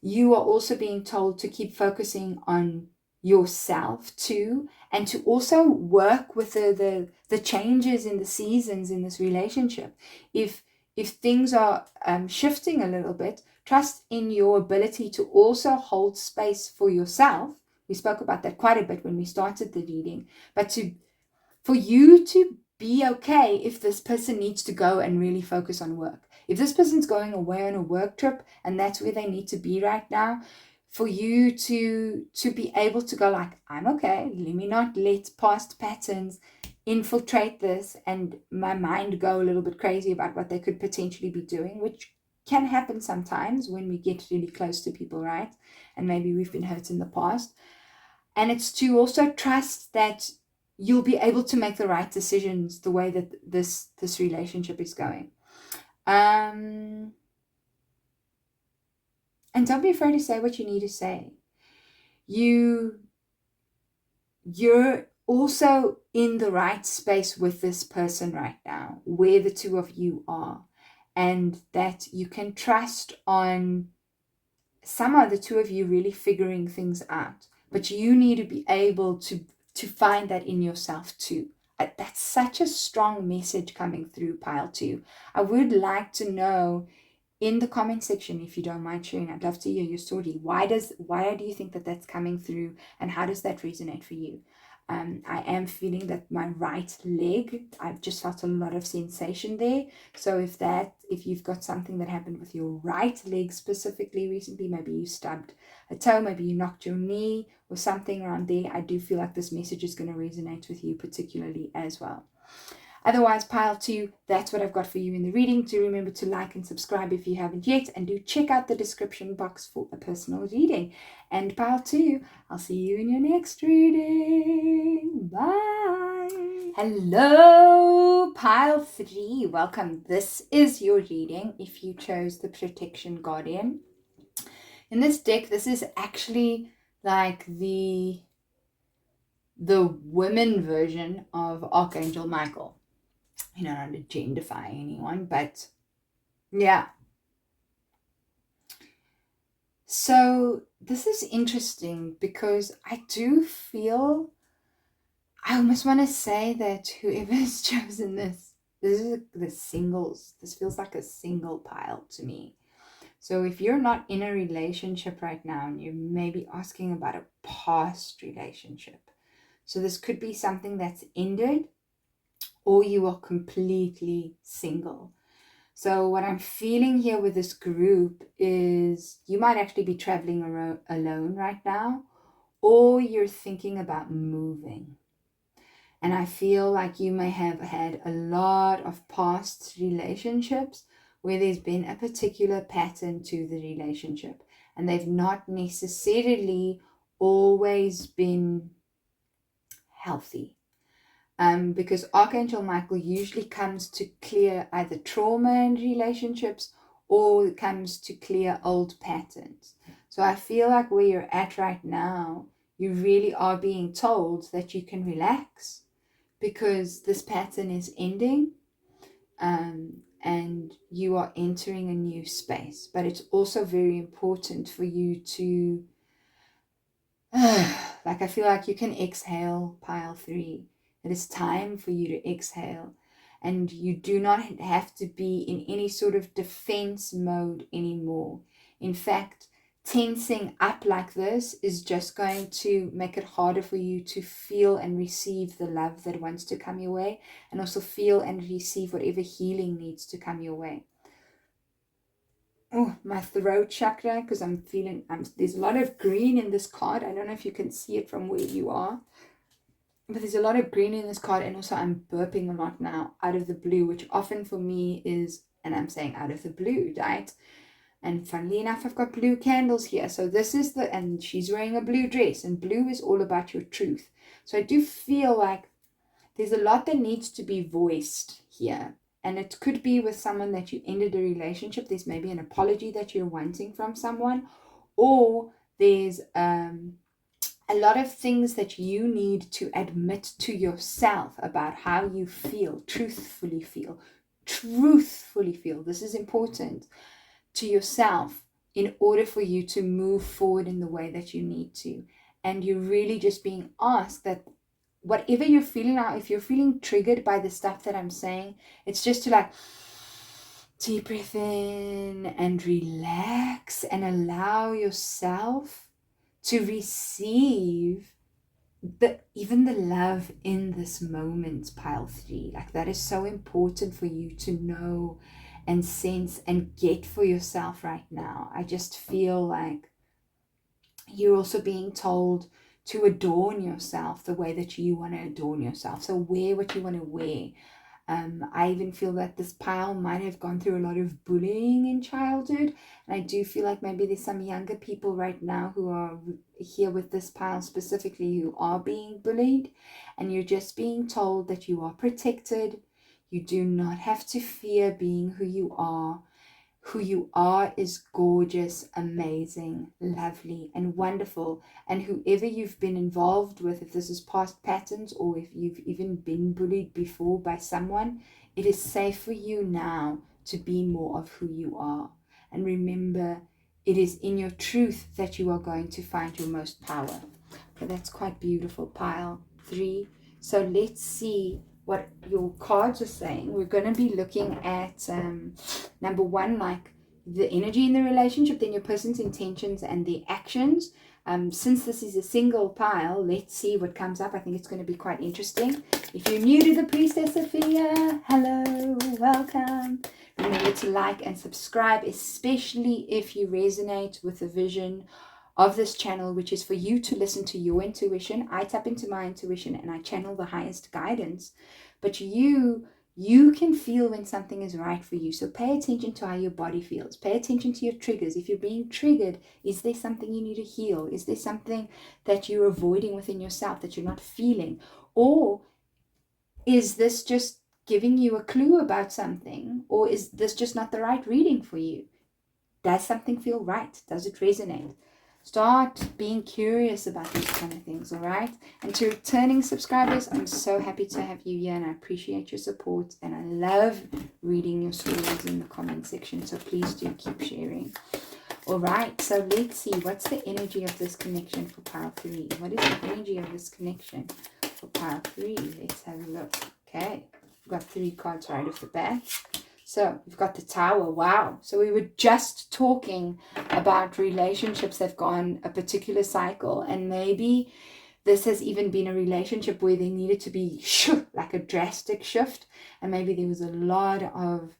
You are also being told to keep focusing on yourself too, and to also work with the changes in the seasons in this relationship. If things are shifting a little bit, trust in your ability to also hold space for yourself. We spoke about that quite a bit when we started the reading, but for you to be okay if this person needs to go and really focus on work. If this person's going away on a work trip and that's where they need to be right now, for you to be able to go like, I'm okay, let me not let past patterns infiltrate this and my mind go a little bit crazy about what they could potentially be doing, which can happen sometimes when we get really close to people, right? And maybe we've been hurt in the past. And it's to also trust that you'll be able to make the right decisions the way that this relationship is going. And don't be afraid to say what you need to say. You're also in the right space with this person right now, where the two of you are, and that you can trust on somehow the two of you really figuring things out. But you need to be able to find that in yourself too. That's such a strong message coming through, pile 2. I would like to know in the comment section, if you don't mind sharing. I'd love to hear your story. Why do you think that that's coming through, and how does that resonate for you? I am feeling that my right leg, I've just felt a lot of sensation there. So if you've got something that happened with your right leg specifically recently, maybe you stubbed a toe, maybe you knocked your knee or something around there, I do feel like this message is going to resonate with you particularly as well. Otherwise, pile 2, that's what I've got for you in the reading. Do remember to like and subscribe if you haven't yet, and do check out the description box for a personal reading. And pile 2, I'll see you in your next reading. Bye. Hello, pile 3. Welcome. This is your reading if you chose the Protection Guardian. In this deck, this is actually like the women version of Archangel Michael. Not to genderify anyone, but yeah. So this is interesting because I do feel, I almost want to say that whoever has chosen this is the singles. This feels like a single pile to me. So if you're not in a relationship right now and you're maybe asking about a past relationship, so this could be something that's ended, or you are completely single. So what I'm feeling here with this group is you might actually be traveling alone right now, or you're thinking about moving. And I feel like you may have had a lot of past relationships where there's been a particular pattern to the relationship, and they've not necessarily always been healthy. Because Archangel Michael usually comes to clear either trauma in relationships, or comes to clear old patterns. So I feel like where you're at right now, you really are being told that you can relax because this pattern is ending, and you are entering a new space. But it's also very important for you to, I feel like you can exhale, pile 3. It is time for you to exhale, and you do not have to be in any sort of defense mode anymore. In fact, tensing up like this is just going to make it harder for you to feel and receive the love that wants to come your way, and also feel and receive whatever healing needs to come your way. Oh, my throat chakra, because I'm feeling, there's a lot of green in this card. I don't know if you can see it from where you are, but there's a lot of green in this card, and also I'm burping a lot now out of the blue, which often for me is, and I'm saying out of the blue, right? And funnily enough, I've got blue candles here. So this is and she's wearing a blue dress, and blue is all about your truth. So I do feel like there's a lot that needs to be voiced here. And it could be with someone that you ended a relationship. There's maybe an apology that you're wanting from someone, or there's a lot of things that you need to admit to yourself about how you feel, truthfully feel. This is important to yourself in order for you to move forward in the way that you need to. And you're really just being asked that whatever you're feeling now, if you're feeling triggered by the stuff that I'm saying, it's just to deep breath in and relax and allow yourself to receive even the love in this moment, pile 3. That is so important for you to know and sense and get for yourself right now. I just feel like you're also being told to adorn yourself the way that you want to adorn yourself. So wear what you want to wear. I even feel that this pile might have gone through a lot of bullying in childhood. And I do feel like maybe there's some younger people right now who are here with this pile specifically who are being bullied. And you're just being told that you are protected. You do not have to fear being who you are. who you are is gorgeous, amazing, lovely, and wonderful. And whoever you've been involved with, if this is past patterns or if you've even been bullied before by someone, it is safe for you now to be more of who you are. And remember, it is in your truth that you are going to find your most power. Okay, that's quite beautiful, pile 3. So let's see what your cards are saying. We're going to be looking at number 1, like the energy in the relationship, then your person's intentions and their actions. Since this is a single pile, let's see what comes up. I think it's going to be quite interesting. If you're new to the Priestess Sophia, hello, welcome. Remember to like and subscribe, especially if you resonate with the vision of this channel, which is for you to listen to your intuition. I tap into my intuition and I channel the highest guidance. But you can feel when something is right for you. So pay attention to how your body feels. Pay attention to your triggers. If you're being triggered, is there something you need to heal? Is there something that you're avoiding within yourself that you're not feeling? Or is this just giving you a clue about something? Or is this just not the right reading for you? Does something feel right? Does it resonate? Start being curious about these kind of things, all right? And to returning subscribers, I'm so happy to have you here and I appreciate your support and I love reading your stories in the comment section. So please do keep sharing. All right, so let's see. What's the energy of this connection for pile 3? What is the energy of this connection for pile 3? Let's have a look. Okay, we've got 3 cards right off the bat. So we've got the Tower. Wow. So we were just talking about relationships that have gone a particular cycle. And maybe this has even been a relationship where there needed to be like a drastic shift. And maybe there was a lot of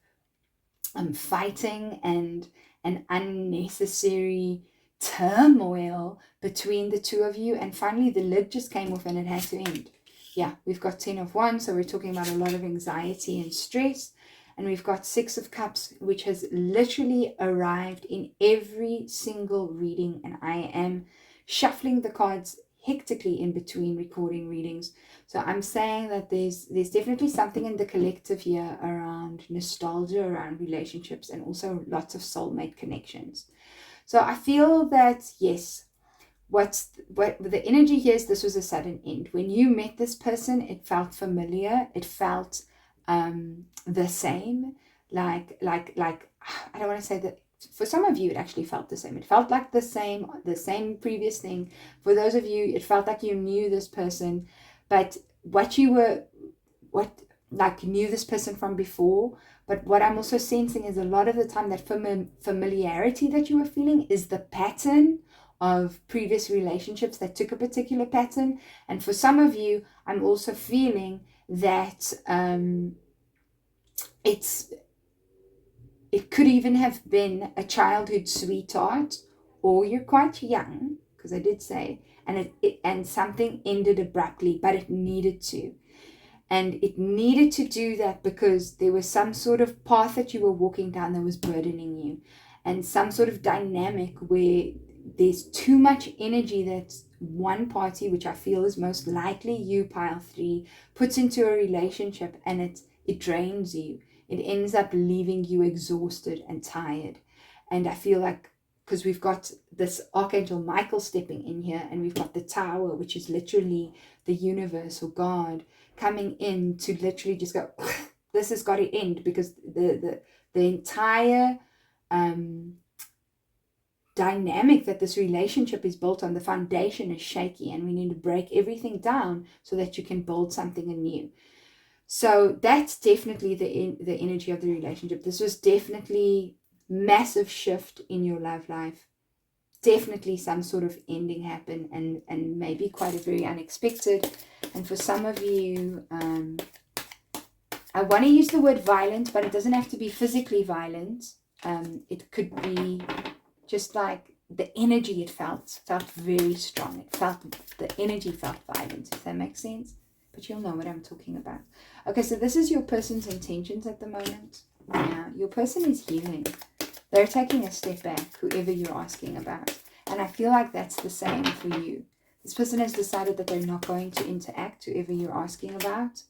fighting and an unnecessary turmoil between the two of you. And finally the lid just came off and it had to end. Yeah, we've got 10 of Wands. So we're talking about a lot of anxiety and stress. And we've got 6 of Cups, which has literally arrived in every single reading. And I am shuffling the cards hectically in between recording readings. So I'm saying that there's definitely something in the collective here around nostalgia, around relationships, and also lots of soulmate connections. So I feel that, yes, what the energy here is, this was a sudden end. When you met this person, it felt familiar. It felt the same, like I don't want to say that for some of you it actually felt the same. It felt like the same previous thing. For those of you, it felt like you knew this person, but you knew this person from before. But what I'm also sensing is a lot of the time that familiarity that you were feeling is the pattern of previous relationships that took a particular pattern. And for some of you, I'm also feeling that it could even have been a childhood sweetheart, or you're quite young, because I did say, and something ended abruptly, but it needed to. And it needed to do that because there was some sort of path that you were walking down that was burdening you, and some sort of dynamic where there's too much energy that one party, which I feel is most likely you, pile 3, puts into a relationship, and it drains you. It ends up leaving you exhausted and tired. And I feel like, because we've got this Archangel Michael stepping in here, and we've got the Tower, which is literally the universe or God coming in to literally just go, this has got to end, because the entire dynamic that this relationship is built on, the foundation is shaky, and we need to break everything down so that you can build something anew. So that's definitely the energy of the relationship. This was definitely massive shift in your love life. Definitely some sort of ending happened, and maybe quite a very unexpected. And for some of you, I want to use the word violent, but it doesn't have to be physically violent. It could be just like the energy it felt very strong. The energy felt violent, if that makes sense. But you'll know what I'm talking about. Okay, so this is your person's intentions at the moment. Yeah, your person is healing. They're taking a step back, whoever you're asking about. And I feel like that's the same for you. This person has decided that they're not going to interact, whoever you're asking about.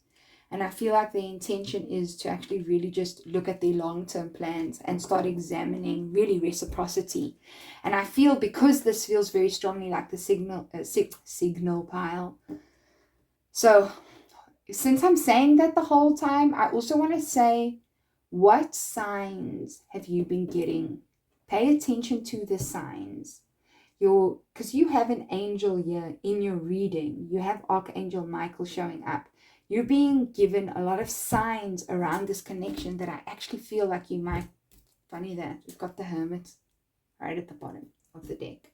And I feel like the intention is to actually really just look at their long-term plans and start examining really reciprocity. And I feel, because this feels very strongly like the signal pile. So since I'm saying that the whole time, I also want to say, what signs have you been getting? Pay attention to the signs. Because you have an angel here in your reading. You have Archangel Michael showing up. You're being given a lot of signs around this connection that I actually feel like you might. Funny that we've got the Hermit right at the bottom of the deck.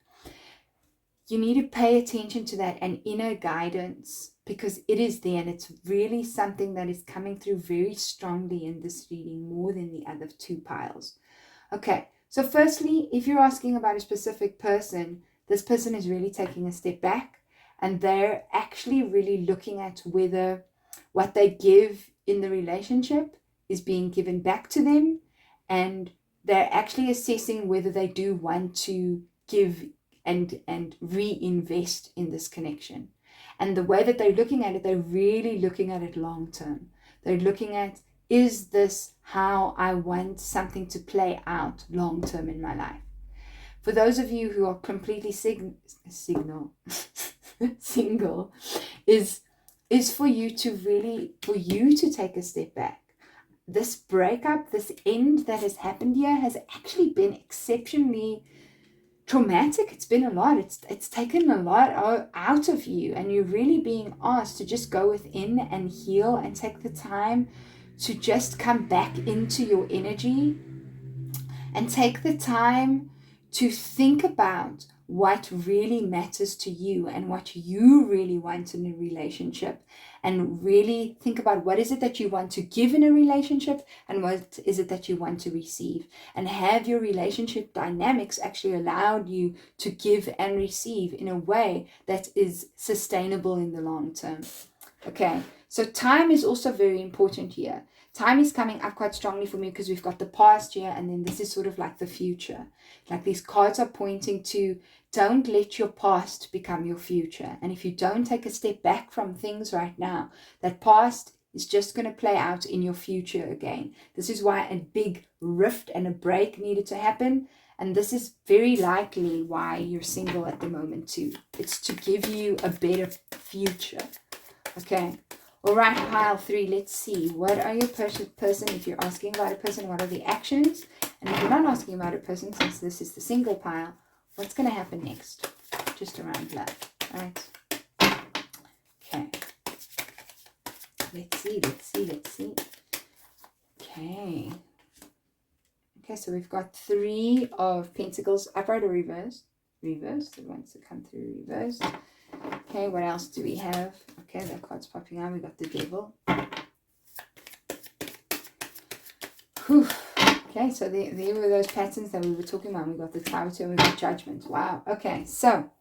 You need to pay attention to that and inner guidance, because it is there, and it's really something that is coming through very strongly in this reading, more than the other two piles. Okay, so firstly, if you're asking about a specific person, this person is really taking a step back, and they're actually really looking at whether what they give in the relationship is being given back to them, and they're actually assessing whether they do want to give and reinvest in this connection. And the way that they're looking at it, they're really looking at it long term. They're looking at, is this how I want something to play out long term in my life? For those of you who are completely single, is for you to take a step back. This breakup, this end that has happened here has actually been exceptionally traumatic. It's been a lot. It's taken a lot out of you, and you're really being asked to just go within and heal and take the time to just come back into your energy and take the time to think about what really matters to you and what you really want in a relationship, and really think about what is it that you want to give in a relationship and what is it that you want to receive, and have your relationship dynamics actually allowed you to give and receive in a way that is sustainable in the long term. Okay, so time is also very important here. Time is coming up quite strongly for me because we've got the past here, and then this is sort of like the future. Like these cards are pointing to, don't let your past become your future. And if you don't take a step back from things right now, that past is just going to play out in your future again. This is why a big rift and a break needed to happen. And this is very likely why you're single at the moment too. It's to give you a better future. Okay. All right, pile 3, let's see. What are your person? If you're asking about a person, what are the actions? And if you're not asking about a person, since this is the single pile, what's going to happen next? Just around love, right? Okay. Let's see. Okay. Okay, so we've got 3 of Pentacles, upright or reversed. Reversed, it wants to come through reversed. Okay, what else do we have? Okay, that card's popping out. We got the Devil. Whew. Okay, so there were those patterns that we were talking about. We got the Tower 2 and we got Judgment. Wow. Okay, so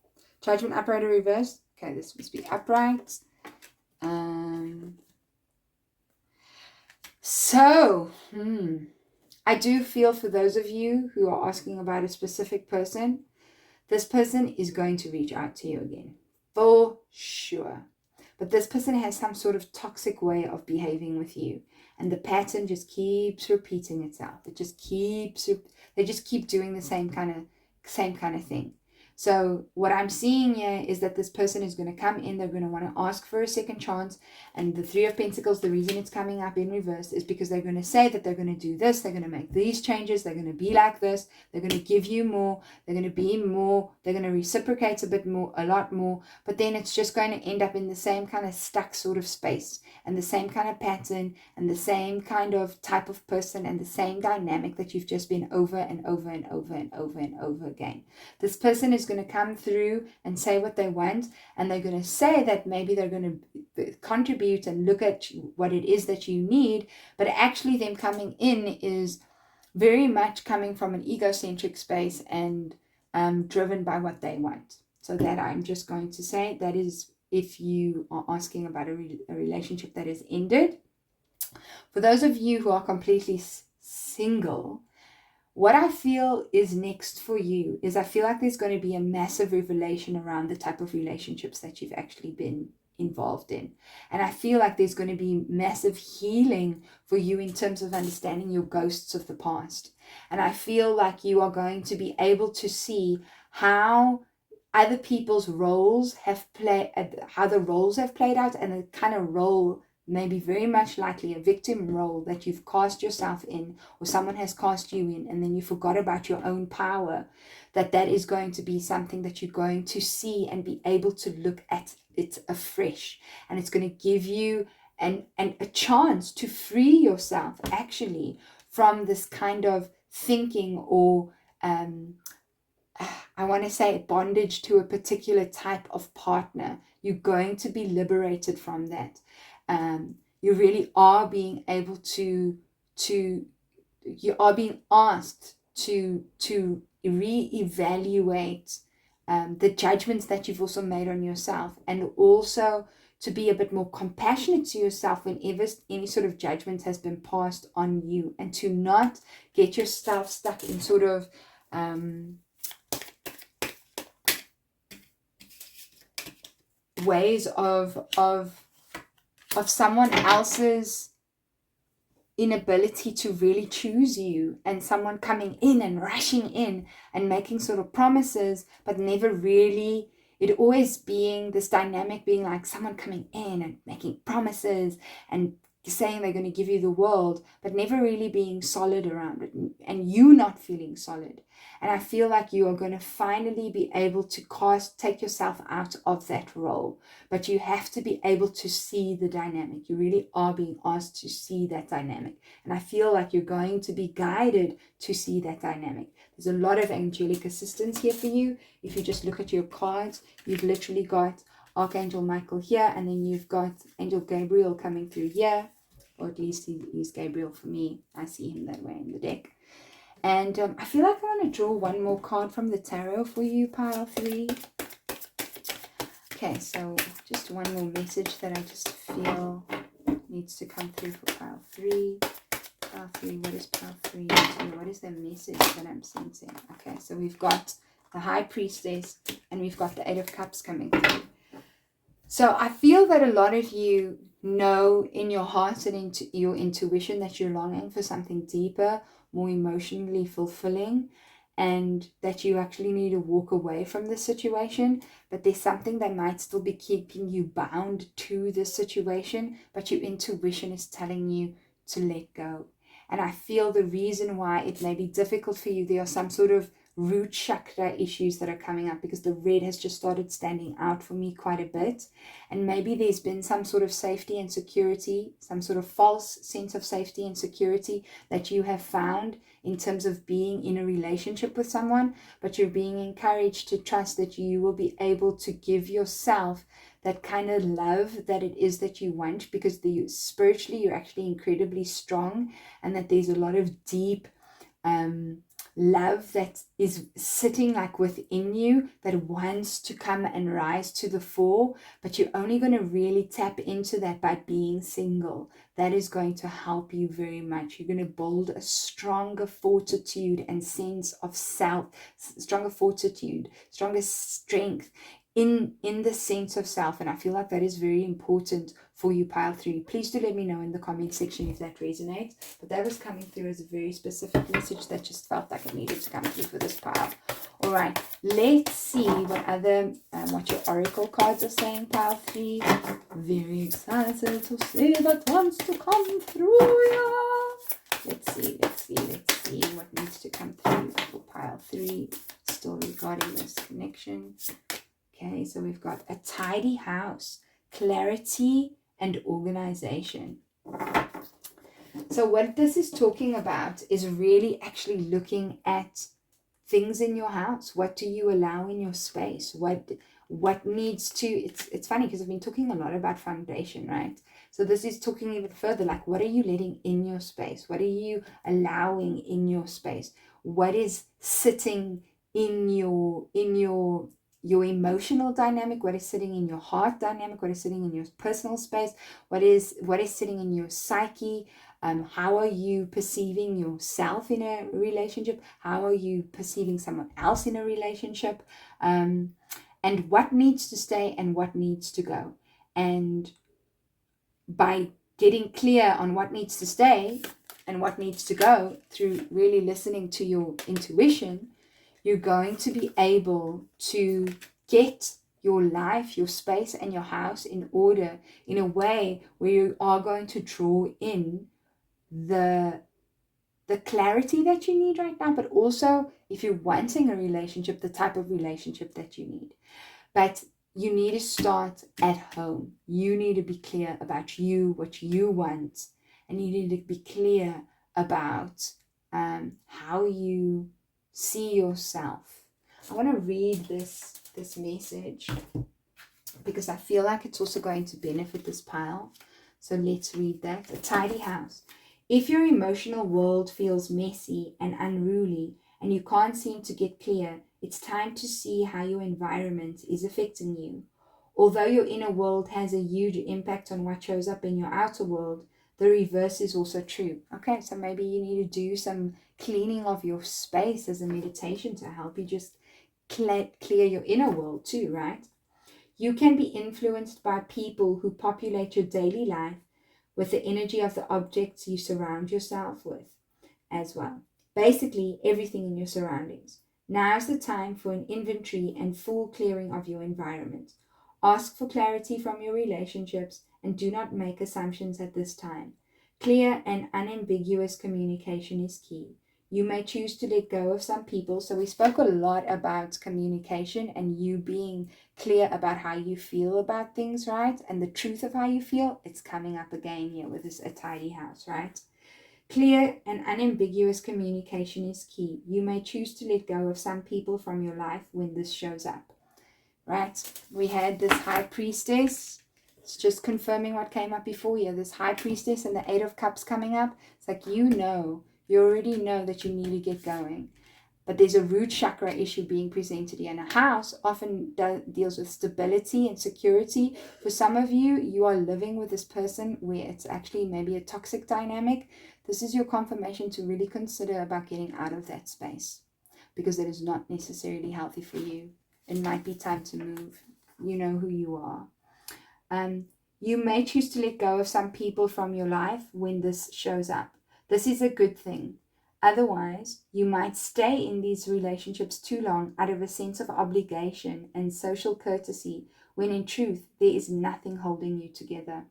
Judgment, upright or reversed? Okay, this must be upright. I do feel for those of you who are asking about a specific person, this person is going to reach out to you again. For sure. But this person has some sort of toxic way of behaving with you, and the pattern just keeps repeating itself. They just keep doing the same kind of thing. So what I'm seeing here is that this person is going to come in, they're going to want to ask for a second chance. And the 3 of Pentacles, the reason it's coming up in reverse is because they're going to say that they're going to do this, they're going to make these changes, they're going to be like this, they're going to give you more, they're going to be more, they're going to reciprocate a lot more, but then it's just going to end up in the same kind of stuck sort of space, and the same kind of pattern, and the same kind of type of person, and the same dynamic that you've just been over and over and over and over and over again. This person is going to come through and say what they want, and they're going to say that maybe they're going to contribute and look at what it is that you need, but actually them coming in is very much coming from an egocentric space and driven by what they want. So that I'm just going to say that is if you are asking about a relationship that is ended. For those of you who are completely single, what I feel is next for you is I feel like there's going to be a massive revelation around the type of relationships that you've actually been involved in. And I feel like there's going to be massive healing for you in terms of understanding your ghosts of the past. And I feel like you are going to be able to see how other people's roles have played, how the roles have played out, and the kind of role, maybe very much likely a victim role that you've cast yourself in, or someone has cast you in, and then you forgot about your own power, that is going to be something that you're going to see and be able to look at it afresh. And it's going to give you a chance to free yourself actually from this kind of thinking, or I want to say bondage to a particular type of partner. You're going to be liberated from that. You really are being able to you are being asked to reevaluate the judgments that you've also made on yourself, and also to be a bit more compassionate to yourself whenever any sort of judgment has been passed on you, and to not get yourself stuck in sort of ways of someone else's inability to really choose you, and someone coming in and rushing in and making sort of promises, but never really, it always being this dynamic, being like someone coming in and making promises and saying they're going to give you the world, but never really being solid around it, and you not feeling solid. And I feel like you are going to finally be able to take yourself out of that role, but you have to be able to see the dynamic. You really are being asked to see that dynamic, and I feel like you're going to be guided to see that dynamic. There's a lot of angelic assistance here for you. If you just look at your cards, you've literally got Archangel Michael here, and then you've got Angel Gabriel coming through here, or at least he's Gabriel for me. I see him that way in the deck. And I feel like I want to draw one more card from the tarot for you, pile 3. Okay, so just one more message that I just feel needs to come through for pile 3. Pile 3, what is pile 3? What is the message that I'm sensing? Okay, so we've got the High Priestess, and we've got the 8 of Cups coming through. So I feel that a lot of you know in your heart and into your intuition that you're longing for something deeper, more emotionally fulfilling, and that you actually need to walk away from the situation, but there's something that might still be keeping you bound to the situation, but your intuition is telling you to let go. And I feel the reason why it may be difficult for you, there are some sort of root chakra issues that are coming up, because the red has just started standing out for me quite a bit. And maybe there's been some sort of safety and security, some sort of false sense of safety and security that you have found in terms of being in a relationship with someone, but you're being encouraged to trust that you will be able to give yourself that kind of love that it is that you want, because spiritually you're actually incredibly strong, and that there's a lot of deep love that is sitting like within you that wants to come and rise to the fore, but you're only going to really tap into that by being single. That is going to help you very much. You're going to build a stronger fortitude and sense of self, stronger fortitude, stronger strength in the sense of self. And I feel like that is very important for you, pile 3. Please do let me know in the comment section if that resonates. But that was coming through as a very specific message that just felt like it needed to come through for this pile. All right, let's see what your oracle cards are saying, pile 3. Very excited to see what wants to come through. Yeah. Let's see what needs to come through for pile 3, still regarding this connection. Okay, so we've got a tidy house, clarity, and organization. So what this is talking about is really actually looking at things in your house. What do you allow in your space? What needs to, it's funny because I've been talking a lot about foundation, right? So this is talking even further, like what are you letting in your space? What are you allowing in your space? What is sitting in your emotional dynamic? What is sitting in your heart dynamic? What is sitting in your personal space? What is sitting in your psyche? How are you perceiving yourself in a relationship? How are you perceiving someone else in a relationship? And what needs to stay and what needs to go? And by getting clear on what needs to stay and what needs to go through really listening to your intuition, you're going to be able to get your life, your space, and your house in order in a way where you are going to draw in the clarity that you need right now, but also if you're wanting a relationship, the type of relationship that you need. But you need to start at home. You need to be clear about you, what you want, and you need to be clear about how you see yourself. I want to read this message because I feel like it's also going to benefit this pile. So let's read that. A tidy house. If your emotional world feels messy and unruly and you can't seem to get clear, it's time to see how your environment is affecting you. Although your inner world has a huge impact on what shows up in your outer world, the reverse is also true. Okay, so maybe you need to do some cleaning of your space as a meditation to help you just clear your inner world too, right? You can be influenced by people who populate your daily life with the energy of the objects you surround yourself with as well. Basically, everything in your surroundings. Now's the time for an inventory and full clearing of your environment. Ask for clarity from your relationships and do not make assumptions at this time. Clear and unambiguous communication is key. You may choose to let go of some people. So we spoke a lot about communication and you being clear about how you feel about things, right? And the truth of how you feel, it's coming up again here with this a tidy house, right? Clear and unambiguous communication is key. You may choose to let go of some people from your life when this shows up, right? We had this high priestess. It's just confirming what came up before here. This high priestess and the 8 of cups coming up. It's like, you already know that you need to get going. But there's a root chakra issue being presented here. And a house often deals with stability and security. For some of you, you are living with this person where it's actually maybe a toxic dynamic. This is your confirmation to really consider about getting out of that space because it is not necessarily healthy for you. It might be time to move. You know who you are. You may choose to let go of some people from your life when this shows up. This is a good thing. Otherwise, you might stay in these relationships too long out of a sense of obligation and social courtesy, when in truth, there is nothing holding you together.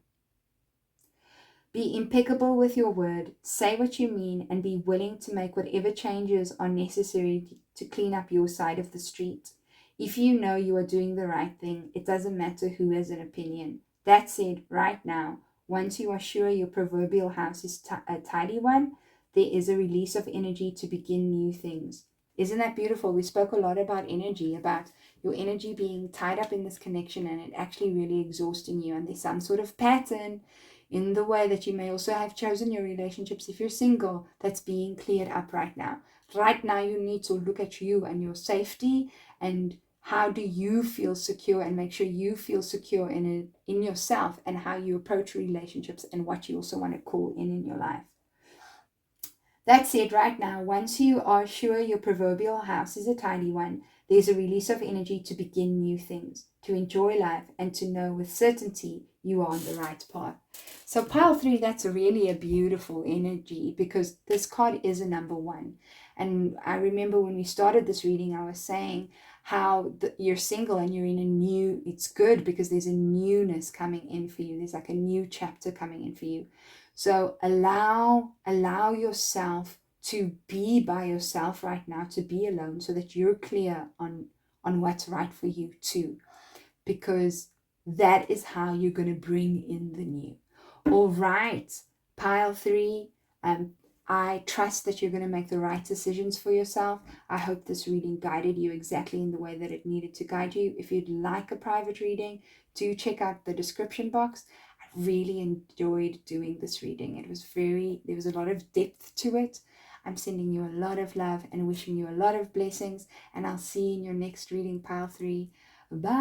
Be impeccable with your word, say what you mean, and be willing to make whatever changes are necessary to clean up your side of the street. If you know you are doing the right thing, it doesn't matter who has an opinion. That said, right now, once you are sure your proverbial house is a tidy one, there is a release of energy to begin new things. Isn't that beautiful? We spoke a lot about energy, about your energy being tied up in this connection and it actually really exhausting you. And there's some sort of pattern in the way that you may also have chosen your relationships if you're single that's being cleared up right now. Right now, you need to look at you and your safety and how do you feel secure and make sure you feel secure in yourself and how you approach relationships and what you also want to call in your life. That said, right now, once you are sure your proverbial house is a tidy one, there's a release of energy to begin new things, to enjoy life, and to know with certainty you are on the right path. So pile 3, that's really a beautiful energy because this card is a number 1. And I remember when we started this reading, I was saying how you're single and you're in a new, it's good because there's a newness coming in for you. There's like a new chapter coming in for you. So allow yourself to be by yourself right now, to be alone so that you're clear on what's right for you too. Because that is how you're going to bring in the new. All right, pile 3. I trust that you're going to make the right decisions for yourself. I hope this reading guided you exactly in the way that it needed to guide you. If you'd like a private reading, do check out the description box. I really enjoyed doing this reading. There was a lot of depth to it. I'm sending you a lot of love and wishing you a lot of blessings. And I'll see you in your next reading, pile 3. Bye.